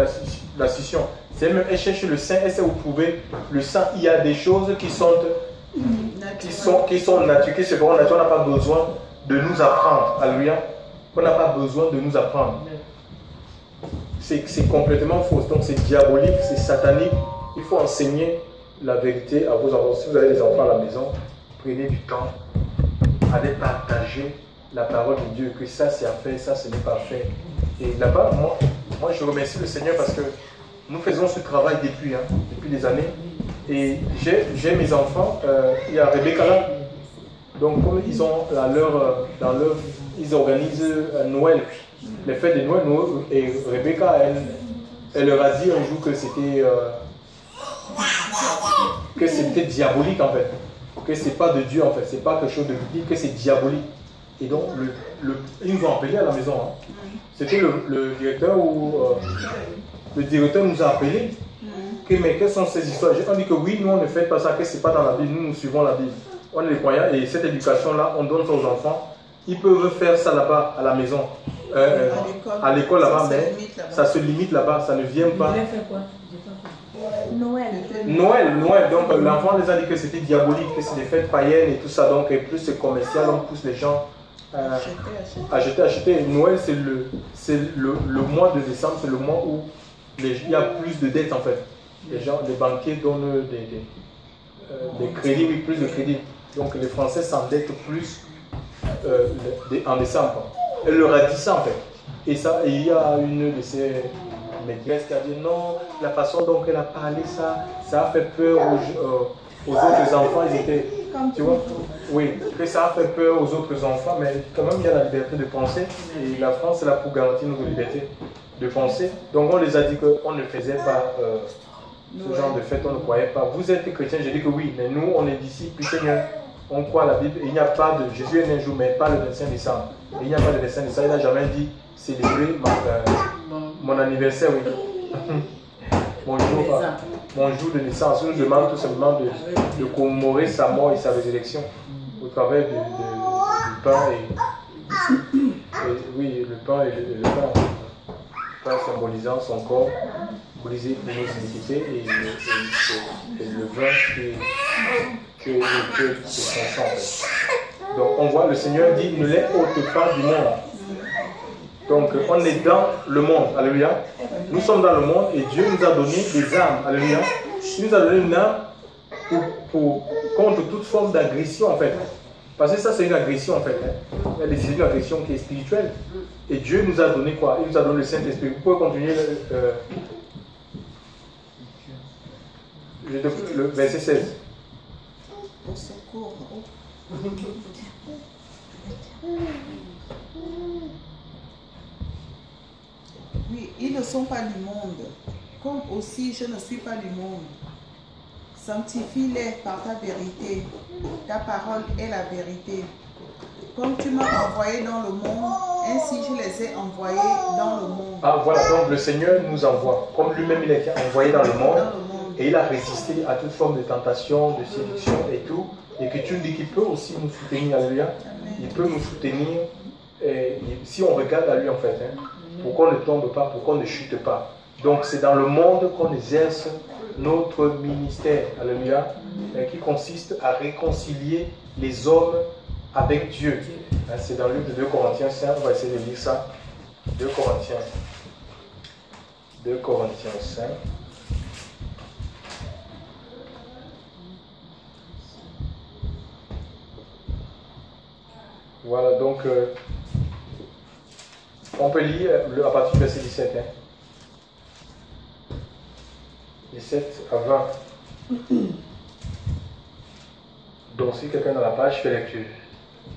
la scission, elle cherche le sein, elle sait où trouver le sang. Il y a des choses qui sont naturelles, qui se feront naturelles. On n'a pas besoin de nous apprendre. Alléluia. On n'a pas besoin de nous apprendre. C'est complètement faux. Donc c'est diabolique, c'est satanique. Il faut enseigner la vérité à vos enfants. Si vous avez des enfants à la maison, prenez du temps. Allez partager la parole de Dieu. Que ça c'est à faire, ça ce n'est pas à faire. Et là-bas, moi je remercie le Seigneur parce que nous faisons ce travail depuis des années. Et j'ai mes enfants, il y a Rebecca là. Donc comme ils ont ils organisent Noël, les fêtes de Noël, et Rebecca, elle leur a dit un jour que c'était diabolique en fait, que c'est pas de Dieu en fait, c'est pas quelque chose de biblique, que c'est diabolique. Et donc ils nous ont appelés à la maison. Hein. C'était le directeur le directeur nous a appelés. Mais quelles sont ces histoires? J'ai dit que oui, nous on ne fait pas ça, que c'est pas dans la Bible, nous suivons la Bible. On est les croyants et cette éducation-là, on donne ça aux enfants. Ils peuvent faire ça là-bas, à la maison, à l'école là-bas, mais ça se limite là-bas, ça ne vient pas. Noël. Donc l'enfant les a dit que c'était diabolique, que c'est des fêtes païennes et tout ça. Donc plus c'est commercial, on pousse les gens à acheter. Noël, c'est le mois de décembre, c'est le mois où il y a plus de dettes en fait. Les banquiers donnent des crédits, oui, plus de crédits. Donc les Français s'endettent plus en décembre. Elle leur a dit ça en fait. Et il y a une de ces maîtresses qui a dit non, la façon dont elle a parlé ça a fait peur aux autres enfants. Ils étaient, tu vois, oui, que ça a fait peur aux autres enfants, mais quand même il y a la liberté de penser. Et la France est là pour garantir notre liberté de penser. Donc on les a dit qu'on ne faisait pas ce genre de fête, on ne croyait pas. Vous êtes chrétien, j'ai dit que oui, mais nous on est disciples du Seigneur. On croit à la Bible et il n'y a pas de Jésus est né un jour, mais pas le 25 décembre. Et il n'y a pas de 25 décembre, il n'a jamais dit célébrer mon anniversaire, oui. mon jour de naissance. Il nous demande tout simplement de commémorer sa mort et sa résurrection au travers du pain et oui, le pain et le pain. Le pain symbolisant son corps brisé pour nos iniquités et le vin qui est de son sang. En fait. Donc on voit, le Seigneur dit, ne les ôte pas du monde. Donc on est dans le monde, alléluia. Nous sommes dans le monde et Dieu nous a donné des âmes, alléluia. Il nous a donné une âme contre toute forme d'agression en fait. Parce que ça c'est une agression en fait. C'est une agression qui est spirituelle. Et Dieu nous a donné quoi? Il nous a donné le Saint-Esprit. Vous pouvez continuer le verset 16. Au secours. Oui, ils ne sont pas du monde, comme aussi je ne suis pas du monde. Sanctifie-les par ta vérité. Ta parole est la vérité. Comme tu m'as envoyé dans le monde, ainsi je les ai envoyés dans le monde. Ah voilà, donc le Seigneur nous envoie. Comme lui-même il a été envoyé dans le monde, et il a résisté à toute forme de tentation, de séduction et tout. Et que tu dis qu'il peut aussi nous soutenir, alléluia. Il peut nous soutenir si on regarde à lui en fait. Pour qu'on ne tombe pas, pour qu'on ne chute pas. Donc c'est dans le monde qu'on exerce notre ministère, alléluia, qui consiste à réconcilier les hommes avec Dieu. C'est dans le livre de 2 Corinthiens 5, on va essayer de lire ça. 2 Corinthiens 5. Voilà, donc on peut lire à partir du verset 17. 17 à 20. Donc si quelqu'un dans la page fait lecture.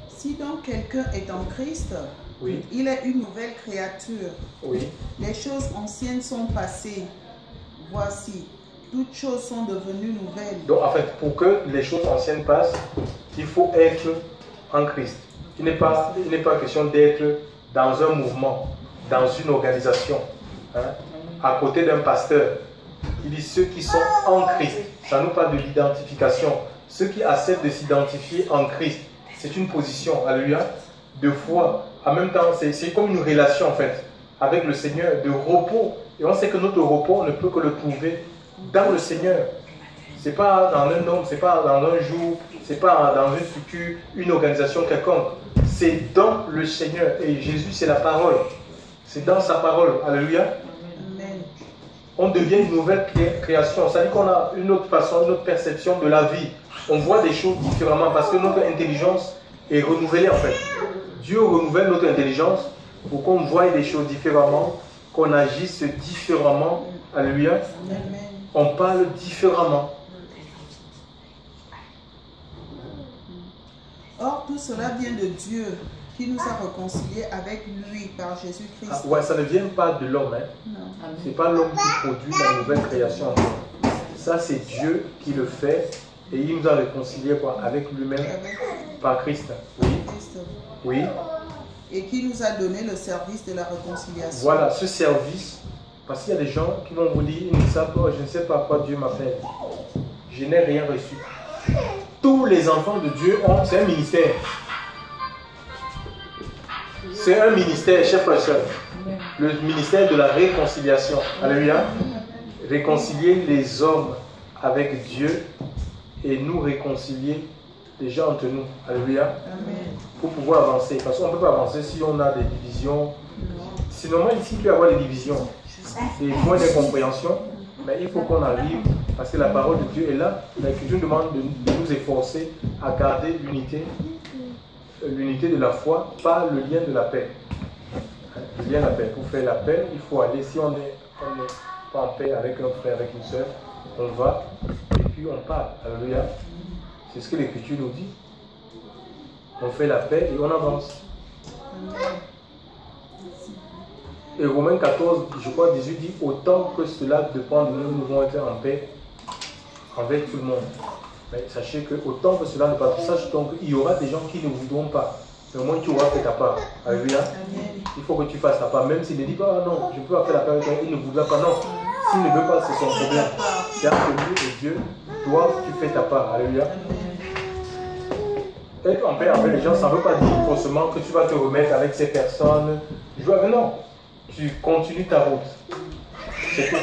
Si donc quelqu'un est en Christ, oui, il est une nouvelle créature. Oui. Les choses anciennes sont passées. Voici, toutes choses sont devenues nouvelles. Donc en fait, pour que les choses anciennes passent, il faut être en Christ. Il n'est pas question d'être dans un mouvement, dans une organisation, à côté d'un pasteur. Il dit ceux qui sont en Christ. Ça nous parle de l'identification. Ceux qui acceptent de s'identifier en Christ, c'est une position, alléluia, de foi. En même temps, c'est comme une relation en fait, avec le Seigneur, de repos. Et on sait que notre repos, on ne peut que le trouver dans le Seigneur. Ce n'est pas dans un homme, ce n'est pas dans un jour, ce n'est pas dans une structure, une organisation quelconque. C'est dans le Seigneur. Et Jésus, c'est la parole. C'est dans sa parole. Alléluia. Amen. On devient une nouvelle création. Ça veut dire qu'on a une autre façon, une autre perception de la vie. On voit des choses différemment parce que notre intelligence est renouvelée en fait. Dieu renouvelle notre intelligence pour qu'on voie les choses différemment, qu'on agisse différemment. Alléluia. Amen. On parle différemment. Or, tout cela vient de Dieu qui nous a réconciliés avec lui par Jésus-Christ. Ah, ouais, ça ne vient pas de l'homme. Ce n'est pas l'homme qui produit la nouvelle création. Ça, c'est Dieu qui le fait et il nous a réconciliés avec lui-même par Christ. Oui. Oui. Et qui nous a donné le service de la réconciliation. Voilà, ce service, parce qu'il y a des gens qui vont vous dire, ils ne savent pas, je ne sais pas quoi Dieu m'appelle. Je n'ai rien reçu. Tous les enfants de Dieu ont, c'est un ministère. C'est un ministère, chers frères et sœurs. Le ministère de la réconciliation. Alléluia. Réconcilier les hommes avec Dieu et nous réconcilier déjà entre nous. Alléluia. Pour pouvoir avancer. Parce qu'on ne peut pas avancer si on a des divisions. Sinon, ici, il peut y avoir des divisions. Des points d'incompréhension. Mais il faut qu'on arrive, parce que la parole de Dieu est là. L'Écriture nous demande de nous efforcer à garder l'unité de la foi par le lien de la paix. Le lien de la paix. Pour faire la paix, il faut aller, si on n'est pas en paix avec un frère, avec une soeur, on va et puis on parle. Alléluia. C'est ce que l'Écriture nous dit. On fait la paix et on avance. Et Romains 14, je crois 18 dit, autant que cela dépend de nous, nous devons être en paix avec tout le monde. Mais sachez que autant que cela ne passe pas, sache donc qu'il y aura des gens qui ne voudront pas. Mais au moins tu auras fait ta part. Alléluia. Il faut que tu fasses ta part. Même s'il ne dit pas, ah non, je ne peux pas faire la part avec toi, il ne voudra pas. Non. S'il ne veut pas, c'est son problème. C'est entre lui et Dieu. Toi, tu fais ta part. Alléluia. Être en paix avec les gens, ça ne veut pas dire forcément que tu vas te remettre avec ces personnes. Non. Tu continues ta route. C'est tout.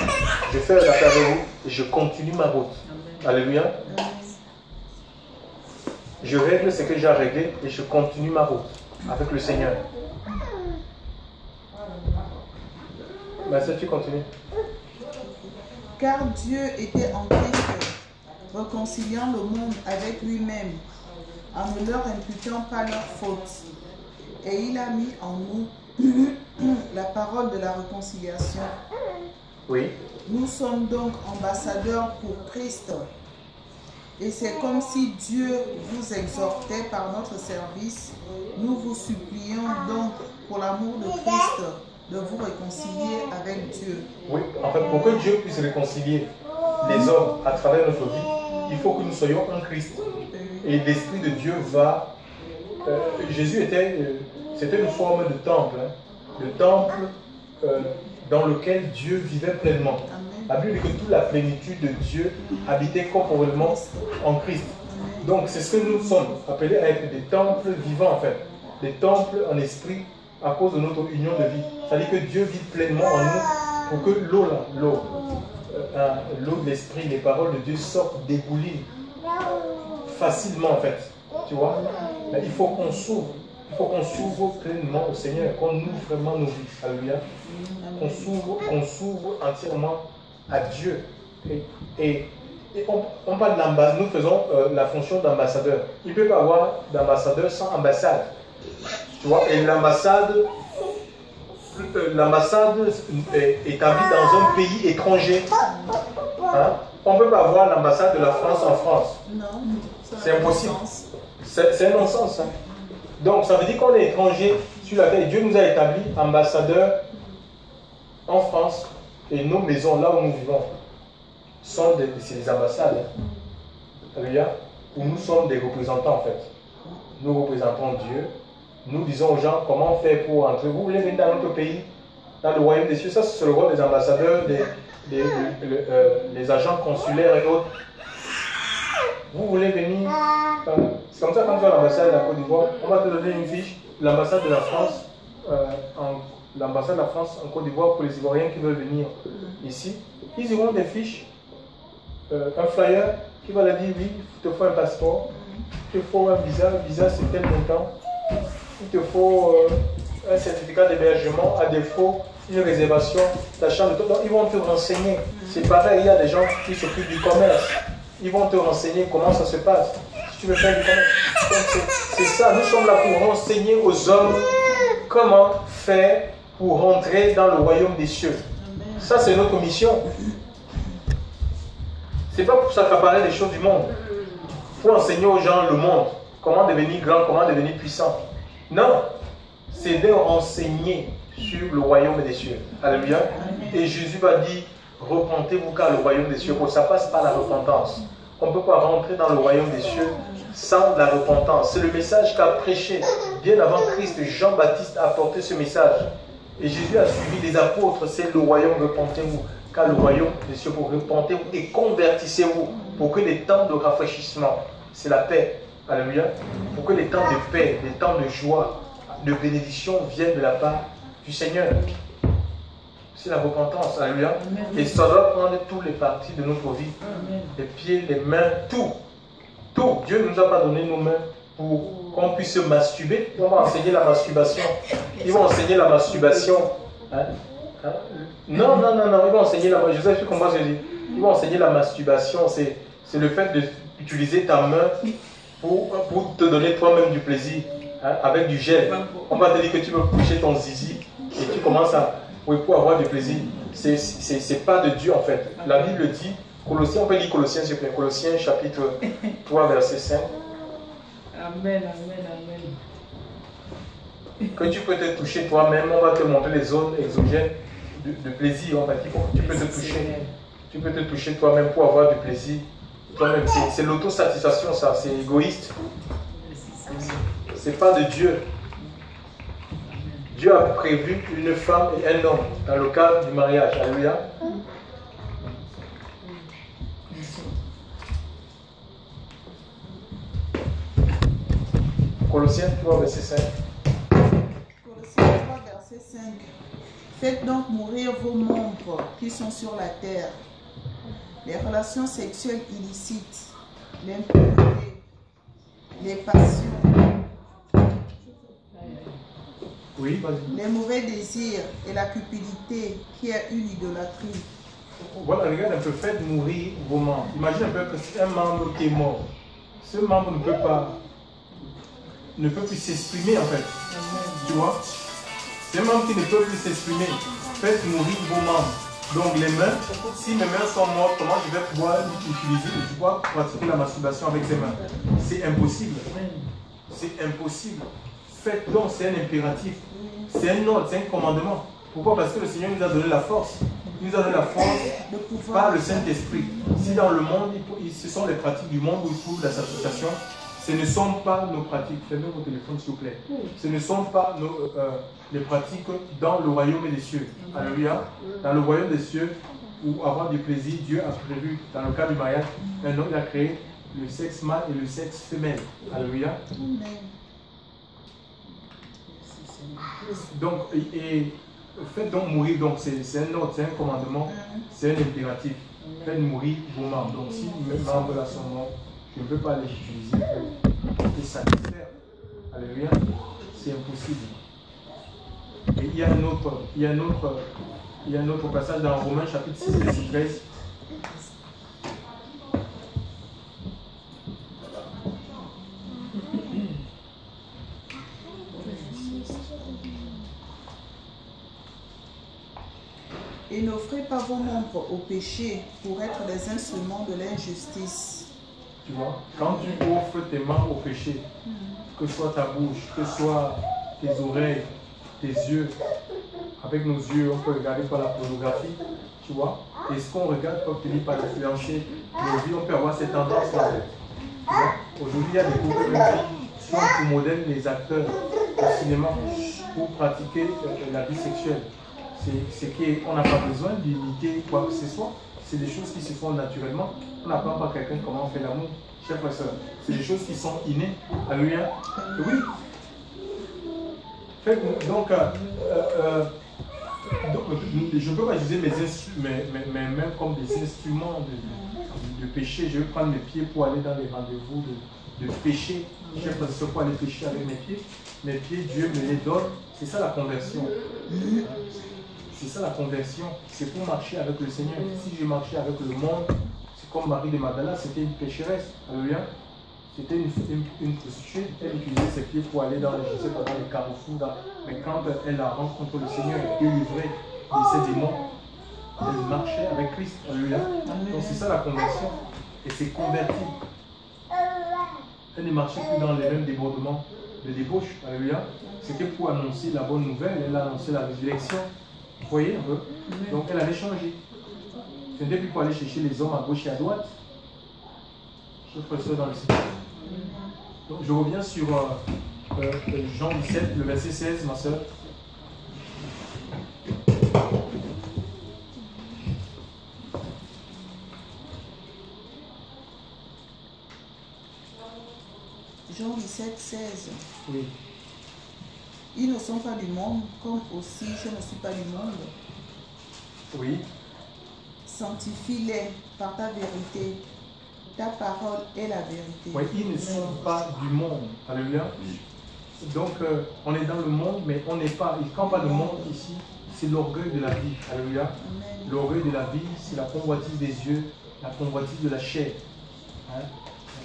Je fais la paix avec vous et je continue ma route. Alléluia. Je règle ce que j'ai à régler et je continue ma route avec le Seigneur. Merci, tu continues. Car Dieu était en Christ, réconciliant le monde avec lui-même, en ne leur imputant pas leurs fautes. Et il a mis en nous la parole de la réconciliation. Oui. Nous sommes donc ambassadeurs pour Christ. Et c'est comme si Dieu vous exhortait par notre service. Nous vous supplions donc, pour l'amour de Christ, de vous réconcilier avec Dieu. Oui, en fait, pour que Dieu puisse réconcilier les hommes à travers notre vie, il faut que nous soyons en Christ. Et l'Esprit de Dieu va... Jésus c'était une forme de temple. Le temple dans lequel Dieu vivait pleinement. La Bible dit que toute la plénitude de Dieu habitait corporellement en Christ. Donc c'est ce que nous sommes appelés à être des temples vivants en fait. Des temples en esprit à cause de notre union de vie. C'est-à-dire que Dieu vit pleinement en nous pour que l'eau de l'esprit, les paroles de Dieu sortent d'éboulir facilement en fait. Tu vois? Mais il faut qu'on s'ouvre. Il faut qu'on s'ouvre pleinement au Seigneur, qu'on ouvre vraiment nos vies. Alléluia. Qu'on s'ouvre entièrement à Dieu. Et on parle d'ambassadeur. Nous faisons la fonction d'ambassadeur. Il ne peut pas y avoir d'ambassadeur sans ambassade. Tu vois? Et l'ambassade établie dans un pays étranger. Hein? On ne peut pas avoir l'ambassade de la France en France. Non. C'est impossible. C'est un non-sens. Hein? Donc ça veut dire qu'on est étranger sur la terre. Dieu nous a établis ambassadeurs en France et nos maisons, là où nous vivons, sont des ambassades. Alléluia. Où nous sommes des représentants en fait. Nous représentons Dieu. Nous disons aux gens comment faire pour entrer. Vous voulez venir dans notre pays, dans le royaume des cieux. Ça, c'est le rôle des ambassadeurs, des agents consulaires et autres. Vous voulez venir. C'est comme ça quand tu vas à l'ambassade de la Côte d'Ivoire, on va te donner une fiche. L'ambassade de la France, en Côte d'Ivoire pour les Ivoiriens qui veulent venir ici, ils auront des fiches, un flyer qui va leur dire oui, il te faut un passeport, il te faut un visa. Le visa c'est tel montant. Il te faut un certificat d'hébergement, à défaut, une réservation d'achat de tout. Donc, ils vont te renseigner. C'est pareil, il y a des gens qui s'occupent du commerce. Ils vont te renseigner comment ça se passe. Si tu veux faire du commerce. C'est ça, nous sommes là pour renseigner aux hommes comment faire pour rentrer dans le royaume des cieux. Ça, c'est notre mission. C'est pas pour s'accaparer des choses du monde. Il faut enseigner aux gens le monde. Comment devenir grand, comment devenir puissant. Non, c'est de renseigner sur le royaume des cieux. Alléluia. Et Jésus va dire, repentez-vous car le royaume des cieux, ça passe par la repentance. On ne peut pas rentrer dans le royaume des cieux sans la repentance. C'est le message qu'a prêché bien avant Christ. Jean-Baptiste a apporté ce message. Et Jésus a suivi les apôtres, c'est le royaume, repentez-vous. Car le royaume des cieux, pour repentez-vous et convertissez-vous pour que les temps de rafraîchissement, c'est la paix. Alléluia. Pour que les temps de paix, les temps de joie, de bénédiction viennent de la part du Seigneur. C'est la repentance. Alléluia. Et ça doit prendre tous les parties de notre vie. Les pieds, les mains, tout. Tout. Dieu ne nous a pas donné nos mains pour qu'on puisse se masturber. On va enseigner la masturbation. Ils vont enseigner la masturbation. Hein? Non. Ils vont enseigner la masturbation. Je sais comment je dis. Ils vont enseigner la masturbation. C'est le fait d'utiliser ta main pour te donner toi-même du plaisir, hein, avec du gel. On va te dire que tu veux coucher ton zizi et tu commences à, pour avoir du plaisir. C'est pas de Dieu en fait. La Bible dit, Colossiens, on peut lire Colossiens, s'il vous plaît. Colossiens chapitre 3, verset 5. Amen. Que tu peux te toucher toi-même, on va te montrer les zones exogènes de plaisir. On va dire que tu peux te toucher. Tu peux te toucher toi-même pour avoir du plaisir. Toi-même, c'est l'autosatisfaction, ça, c'est égoïste. C'est pas de Dieu. Dieu a prévu une femme et un homme dans le cadre du mariage. Alléluia. Colossiens 3, verset 5. Colossiens 3, verset 5. Faites donc mourir vos membres qui sont sur la terre. Les relations sexuelles illicites, l'impureté, les passions, Oui, vas-y. les mauvais désirs et la cupidité qui est une idolâtrie. Voilà, regarde un peu, faites mourir vos membres. Imagine un peu que c'est un membre qui est mort. Ce membre ne peut plus s'exprimer en fait. Tu vois? C'est un membre qui ne peut plus s'exprimer. Faites mourir vos membres. Donc les mains, si mes mains sont mortes, comment je vais pouvoir pratiquer la masturbation avec ces mains? C'est impossible. C'est impossible. Faites donc, c'est un impératif. C'est un ordre, c'est un commandement. Pourquoi? Parce que le Seigneur nous a donné la force. Il nous a donné la force par le Saint-Esprit. Si dans le monde, ce sont les pratiques du monde où il trouve la satisfaction, ce ne sont pas nos pratiques. Fermez vos téléphones s'il vous plaît. Ce ne sont pas les pratiques dans le royaume des cieux. Alléluia. Dans le royaume des cieux, où avoir du plaisir, Dieu a prévu, dans le cas du mariage, maintenant il a créé le sexe mâle et le sexe femelle. Alléluia. Donc, faites donc mourir, donc c'est un ordre, c'est un commandement, c'est un impératif. Faites mourir vos membres. Donc si mes membres là sont morts, je ne peux pas les utiliser pour les satisfaire. Alléluia. C'est impossible. Et il y a un autre passage dans Romains chapitre 6, verset 13. Et n'offrez pas vos membres au péché pour être des instruments de l'injustice. Tu vois, quand tu offres tes membres au péché, que ce soit ta bouche, que ce soit tes oreilles, tes yeux, avec nos yeux, on peut regarder par la pornographie, tu vois, et ce qu'on regarde peut finir par influencer nos vies, on peut avoir cette tendance-là. Aujourd'hui, il y a des couples qui ont pour modèle les acteurs au cinéma pour pratiquer la vie sexuelle. C'est qu'on n'a pas besoin d'imiter quoi que ce soit. C'est des choses qui se font naturellement. On n'apprend pas quelqu'un comment on fait l'amour, chers frères et sœurs. C'est des choses qui sont innées. Alléluia. Oui. Donc, je ne peux pas utiliser mes mains comme des instruments de péché. Je vais prendre mes pieds pour aller dans les rendez-vous de péché. Chers frères et sœurs, pour aller pécher avec mes pieds. Mes pieds, Dieu me les donne. C'est ça la conversion. C'est ça la conversion, c'est pour marcher avec le Seigneur. Si je marchais avec le monde, c'est comme Marie de Magdala, c'était une pécheresse. Alléluia. C'était une prostituée. Elle utilisait ses pieds pour aller dans les carrefours. Mais quand elle a rencontré le Seigneur et délivrée de ses démons, elle marchait avec Christ. Alléluia. Donc c'est ça la conversion. Et c'est converti. Elle ne marchait plus dans les mêmes débordements de débauche. Alléluia. C'était pour annoncer la bonne nouvelle. Elle a annoncé la résurrection. Vous voyez un peu? Donc elle avait changé. Ce n'était plus pour aller chercher les hommes à gauche et à droite. Je ferai ça dans le Seigneur. Donc je reviens sur Jean 17, le verset 16, ma soeur. Jean 17, 16. Oui. Ils ne sont pas du monde, comme aussi je ne suis pas du monde. Oui. Sanctifie-les par ta vérité. Ta parole est la vérité. Oui, ils ne sont pas du monde. Alléluia. Donc, on est dans le monde, mais on n'est pas. Et quand on parle de monde ici, c'est l'orgueil de la vie. Alléluia. L'orgueil de la vie, c'est la convoitise des yeux, la convoitise de la chair. Hein?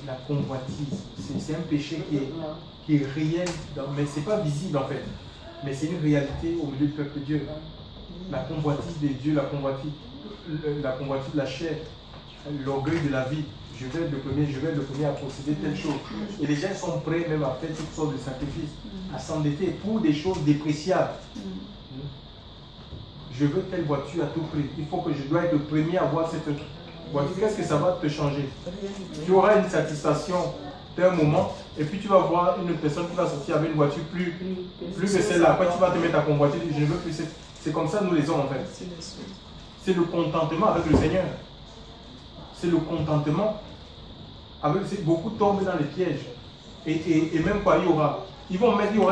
La convoitise. C'est un péché qui est réel, mais ce n'est pas visible en fait. Mais c'est une réalité au milieu du peuple de Dieu. La convoitise des dieux, la convoitise de la chair, l'orgueil de la vie. Je vais être le premier à posséder telle chose. Et les gens sont prêts même à faire toutes sortes de sacrifices, à s'endetter pour des choses dépréciables. Je veux telle voiture à tout prix. Il faut que je dois être le premier à avoir cette voiture. Qu'est-ce que ça va te changer? Tu auras une satisfaction d'un moment, et puis tu vas voir une personne qui va sortir avec une voiture plus que celle-là. Après, tu vas te mettre à convoiter. Je ne veux plus. C'est comme ça, nous les hommes, en fait. C'est le contentement avec le Seigneur. C'est le contentement. Beaucoup tombent dans les pièges. Et même quoi, il y aura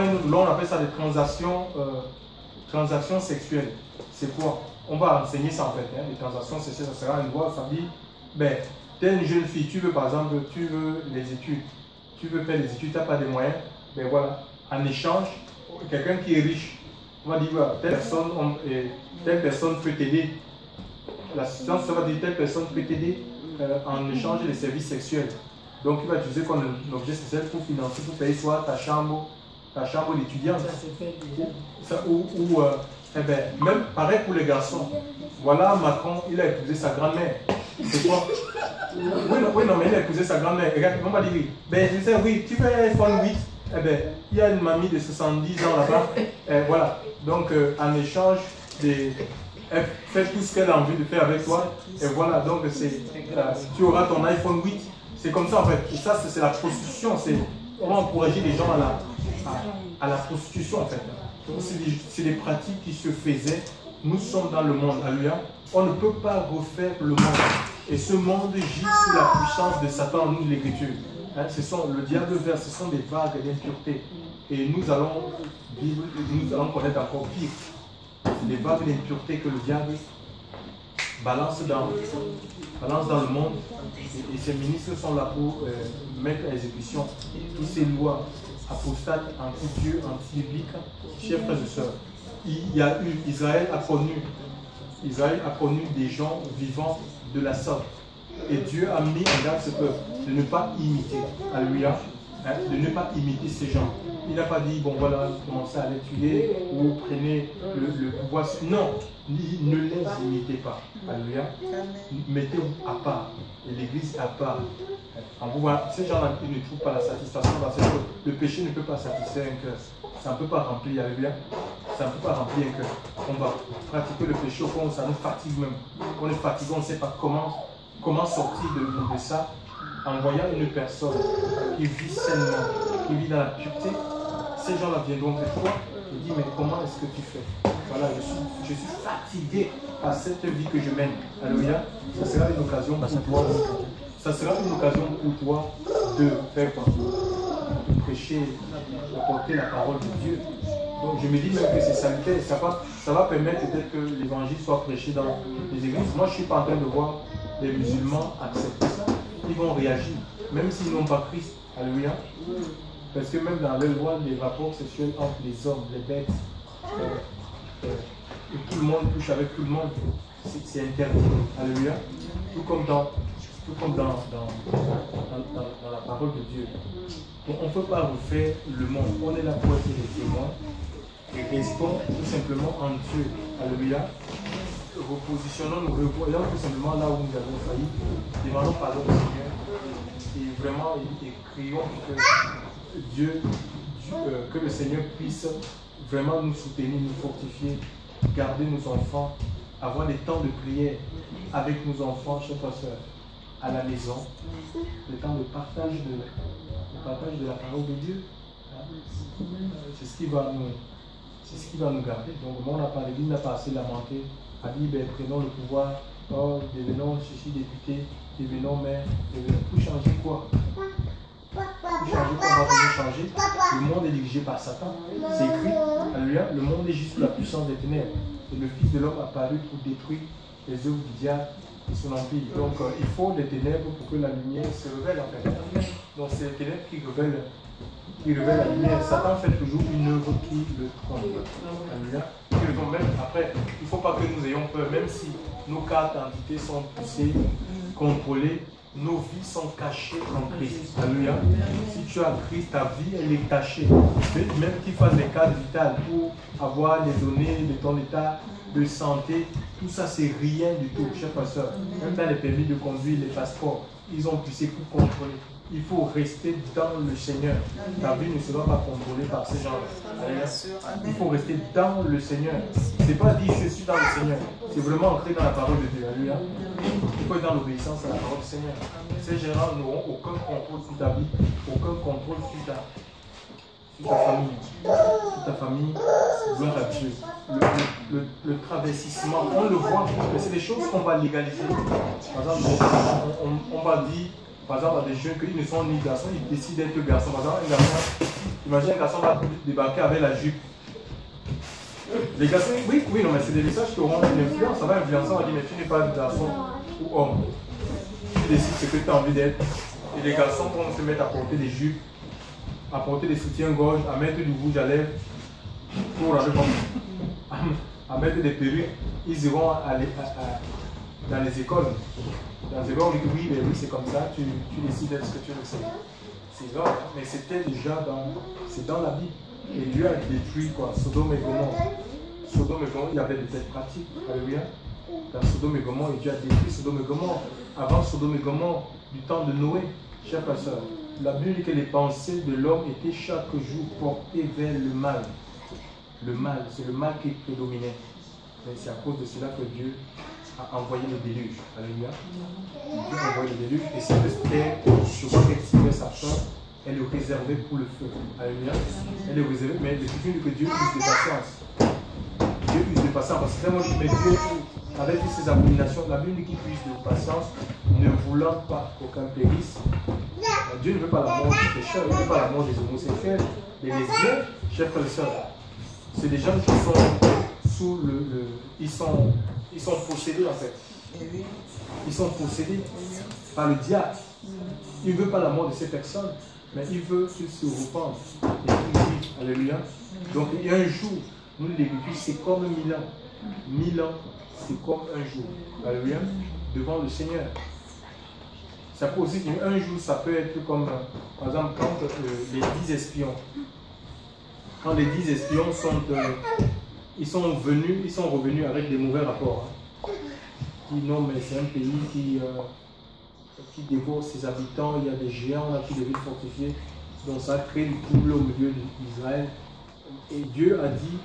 une, là on appelle ça des transactions sexuelles. C'est quoi? On va enseigner ça en fait, hein, les transactions sexuelles, ça sera une loi, ça dit, ben, t'es une jeune fille, tu veux par exemple, tu veux les études, tu veux faire les études, tu n'as pas de moyens, ben voilà, en échange, quelqu'un qui est riche, on va dire, voilà, telle personne peut t'aider. L'assistance, ça va dire, telle personne peut t'aider en échange des services sexuels. Donc il va utiliser comme objet sexuel pour financer, pour payer soit ta chambre d'étudiant. Eh ben, même pareil pour les garçons. Voilà, Macron, il a épousé sa grand-mère. C'est quoi? Oui, non, mais il a épousé sa grand-mère. Regarde, on va dire oui. Ben, je sais, oui, tu veux un iPhone 8? Eh ben, il y a une mamie de 70 ans là-bas. Voilà. Donc, en échange, elle fait tout ce qu'elle a envie de faire avec toi. Et voilà, donc, tu auras ton iPhone 8. C'est comme ça en fait. Et ça, c'est la prostitution. On va encourager les gens à la prostitution en fait. C'est des pratiques qui se faisaient. Nous sommes dans le monde. Alléluia. On ne peut pas refaire le monde. Et ce monde gît sous la puissance de Satan, nous l'Écriture. Hein, le diable vert, ce sont des vagues d'impureté. Et nous allons connaître encore pire. Des vagues d'impureté que le diable balance dans le monde. Et ces ministres sont là pour mettre à exécution toutes ces lois apostates, anti-Dieu, anti-bibliques. Chers frères et sœurs, Israël a connu des gens vivant de la sorte. Et Dieu a mis en garde ce peuple de ne pas imiter. Alléluia. Hein, de ne pas imiter ces gens. Il n'a pas dit, bon voilà, commencez à les tuer ou prenez le pouvoir. Non, ne les imitez pas. Alléluia. Mettez-vous à part. Et l'église à part. Ces gens-là, ils ne trouvent pas la satisfaction dans cette chose. Le péché ne peut pas satisfaire un cœur. Ça ne peut pas remplir. Alléluia. Ça ne peut pas remplir un cœur. On va pratiquer le péché au fond, ça nous fatigue même. On est fatigué, on ne sait pas comment sortir de ça. En voyant une personne qui vit sainement, qui vit dans la pureté, ces gens-là viendront vers toi et disent, mais comment est-ce que tu fais? Voilà, je suis fatigué par cette vie que je mène. Alléluia. Ça sera une occasion pour toi. Ça sera une occasion pour toi de faire quoi? De prêcher, de porter la parole de Dieu. Donc je me dis même que c'est salutaire. Ça va permettre peut-être que l'évangile soit prêché dans les églises. Moi, je ne suis pas en train de voir les musulmans accepter ça. Ils vont réagir, même s'ils n'ont pas Christ. Alléluia. Parce que même dans la loi, les rapports sexuels entre les hommes, les bêtes, et tout le monde touche avec tout le monde, c'est interdit. Alléluia. Tout comme dans la parole de Dieu. Donc on ne peut pas refaire le monde. On est là pour être les témoins et restons tout simplement en Dieu. Alléluia. Repositionnons-nous, revoyons tout simplement là où nous avons failli, demandons pardon au Seigneur et vraiment crions que le Seigneur puisse vraiment nous soutenir, nous fortifier, garder nos enfants, avoir des temps de prière avec nos enfants, chers frères et sœurs, à la maison, le temps de partage de la parole de Dieu. C'est ce qui va nous garder. Donc, moi, on n'a pas, l'Église n'a pas assez lamenté. A dit, ben, prenons le pouvoir, devenons ceci député, devenons maire, pour changer quoi? Pour changer quoi? On va venir changer. Le monde est dirigé par Satan. C'est écrit, alléluia, le monde est juste sous la puissance des ténèbres. Et le Fils de l'homme a apparu pour détruire les œuvres du diable et son empire. Donc il faut des ténèbres pour que la lumière se révèle en fait. Donc c'est les ténèbres qui révèlent la lumière. Satan fait toujours une œuvre qui le trompe. Alléluia. Même après, il ne faut pas que nous ayons peur, même si nos cartes d'identité sont poussées, contrôlées, nos vies sont cachées en Christ. Alléluia. Si tu as Christ, ta vie, elle est cachée. Même qu'il fasse des cartes vitales pour avoir les données de ton état de santé, tout ça, c'est rien du tout, chers pasteurs. Même dans les permis de conduire, les passeports, ils ont poussé pour contrôler. Il faut rester dans le Seigneur. Ta vie ne sera pas contrôlée par ces gens-là. Il faut rester dans le Seigneur. Ce n'est pas dire je suis dans le Seigneur. C'est vraiment entrer dans la parole de Dieu. Alléluia. Il faut être dans l'obéissance à la parole du Seigneur. Ces gens n'auront aucun contrôle sur ta vie, aucun contrôle sur ta famille. Sur ta famille, gloire à Dieu. Le travestissement, on le voit, mais c'est des choses qu'on va légaliser. Par exemple, on va dire par exemple, à des jeunes qui ne sont ni garçons, ils décident d'être garçons. Par exemple, un garçon, imagine un garçon va débarquer avec la jupe. Les garçons, oui, non, mais c'est des messages qui auront une influence. Ça va influencer, on va dire, mais tu n'es pas garçon ou homme. Tu décides ce que tu as envie d'être. Et les garçons vont se mettre à porter des jupes, à porter des soutiens-gorge, à mettre du rouge à lèvres, pour à mettre des perruques. Ils iront dans les écoles. Dans les écoles, on dit que oui, c'est comme ça, tu décides d'être ce que tu veux. C'est vrai, mais c'était déjà dans la Bible. Et Dieu a détruit quoi, Sodome et Gomorrhe. Sodome et Gomorrhe, il y avait de telles pratiques. Alléluia. Dans Sodome et Gomorrhe, et Dieu a détruit Sodome et Gomorrhe. Avant Sodome et Gomorrhe, du temps de Noé, chers pasteurs, la Bible dit que les pensées de l'homme étaient chaque jour portées vers le mal. Le mal, c'est le mal qui prédominait. Mais c'est à cause de cela que Dieu a envoyé le déluge. Alléluia. Dieu a envoyé le déluge et cette terre, je vois qu'elle tirait sa fin, elle est réservée pour le feu. Alléluia. Elle est réservée, mais le suffit que Dieu use de patience. Dieu use de patience parce que moi je mets Dieu avec toutes ces abominations, la Bible qui use de patience, ne voulant pas qu'aucun périsse. Dieu ne veut pas la mort des pécheurs, il ne veut pas la mort des homosexuels, des lesbiennes, chers frères et sœurs. C'est des gens qui sont sous ils sont possédés en fait. Ils sont possédés par le diable. Il ne veut pas la mort de ces personnes, mais il veut qu'ils se repentent et qu'ils vivent. Alléluia. Donc il y a un jour, nous les vécus, c'est comme 1000 ans. 1000 ans, c'est comme un jour. Alléluia. Devant le Seigneur. Ça peut aussi, un jour, ça peut être comme, par exemple, quand les 10 espions, quand les 10 espions ils sont revenus avec des mauvais rapports. Non, mais c'est un pays qui dévore ses habitants, il y a des géants, on a plus de villes fortifiées, donc ça crée du trouble au milieu d'Israël. Et Dieu a dit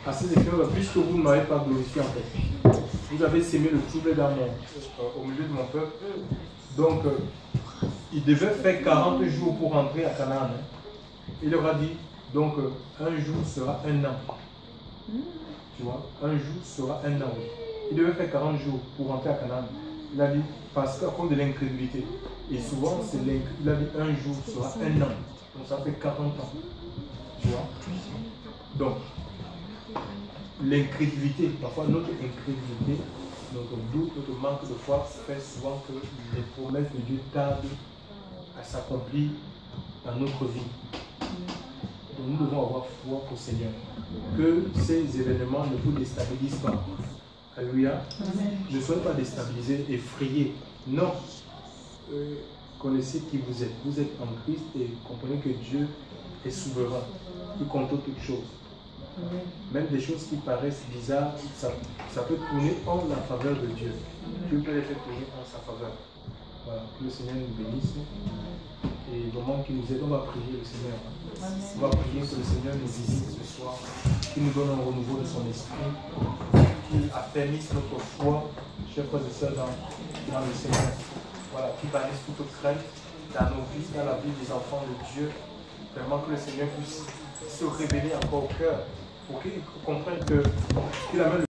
à ces espions, puisque vous ne m'avez pas glorifié en fait, vous avez sémé le trouble au milieu de mon peuple, donc il devait faire 40 jours pour rentrer à Canaan. Il leur a dit, donc un jour sera un an. Tu vois, un jour sera un an. Il devait faire 40 jours pour rentrer à Canaan. Il a dit, parce qu'à cause de l'incrédulité. Et souvent, il a dit un jour sera un an. Donc ça fait 40 ans. Tu vois. Donc, l'incrédulité, parfois notre incrédulité, notre doute, notre manque de foi fait souvent que les promesses de Dieu tardent à s'accomplir dans notre vie. Donc nous devons avoir foi au Seigneur. Que ces événements ne vous déstabilisent pas. Alléluia. Ne soyez pas déstabilisés, effrayés. Non. Connaissez qui vous êtes. Vous êtes en Christ et comprenez que Dieu est souverain. Il contrôle toutes choses. Même des choses qui paraissent bizarres, ça peut tourner en la faveur de Dieu. Dieu peut les faire tourner en sa faveur. Voilà. Que le Seigneur nous bénisse. Et au moment qu'il nous aide, on va prier le Seigneur. On va prier que le Seigneur nous visite ce soir, qu'il nous donne un renouveau de son esprit, qu'il affermisse notre foi, chers frères et sœurs, dans le Seigneur. Voilà, qu'il bannisse toute crainte dans nos vies, dans la vie des enfants de Dieu. Vraiment que le Seigneur puisse se révéler encore au cœur, pour qu'ils comprennent qu'il amène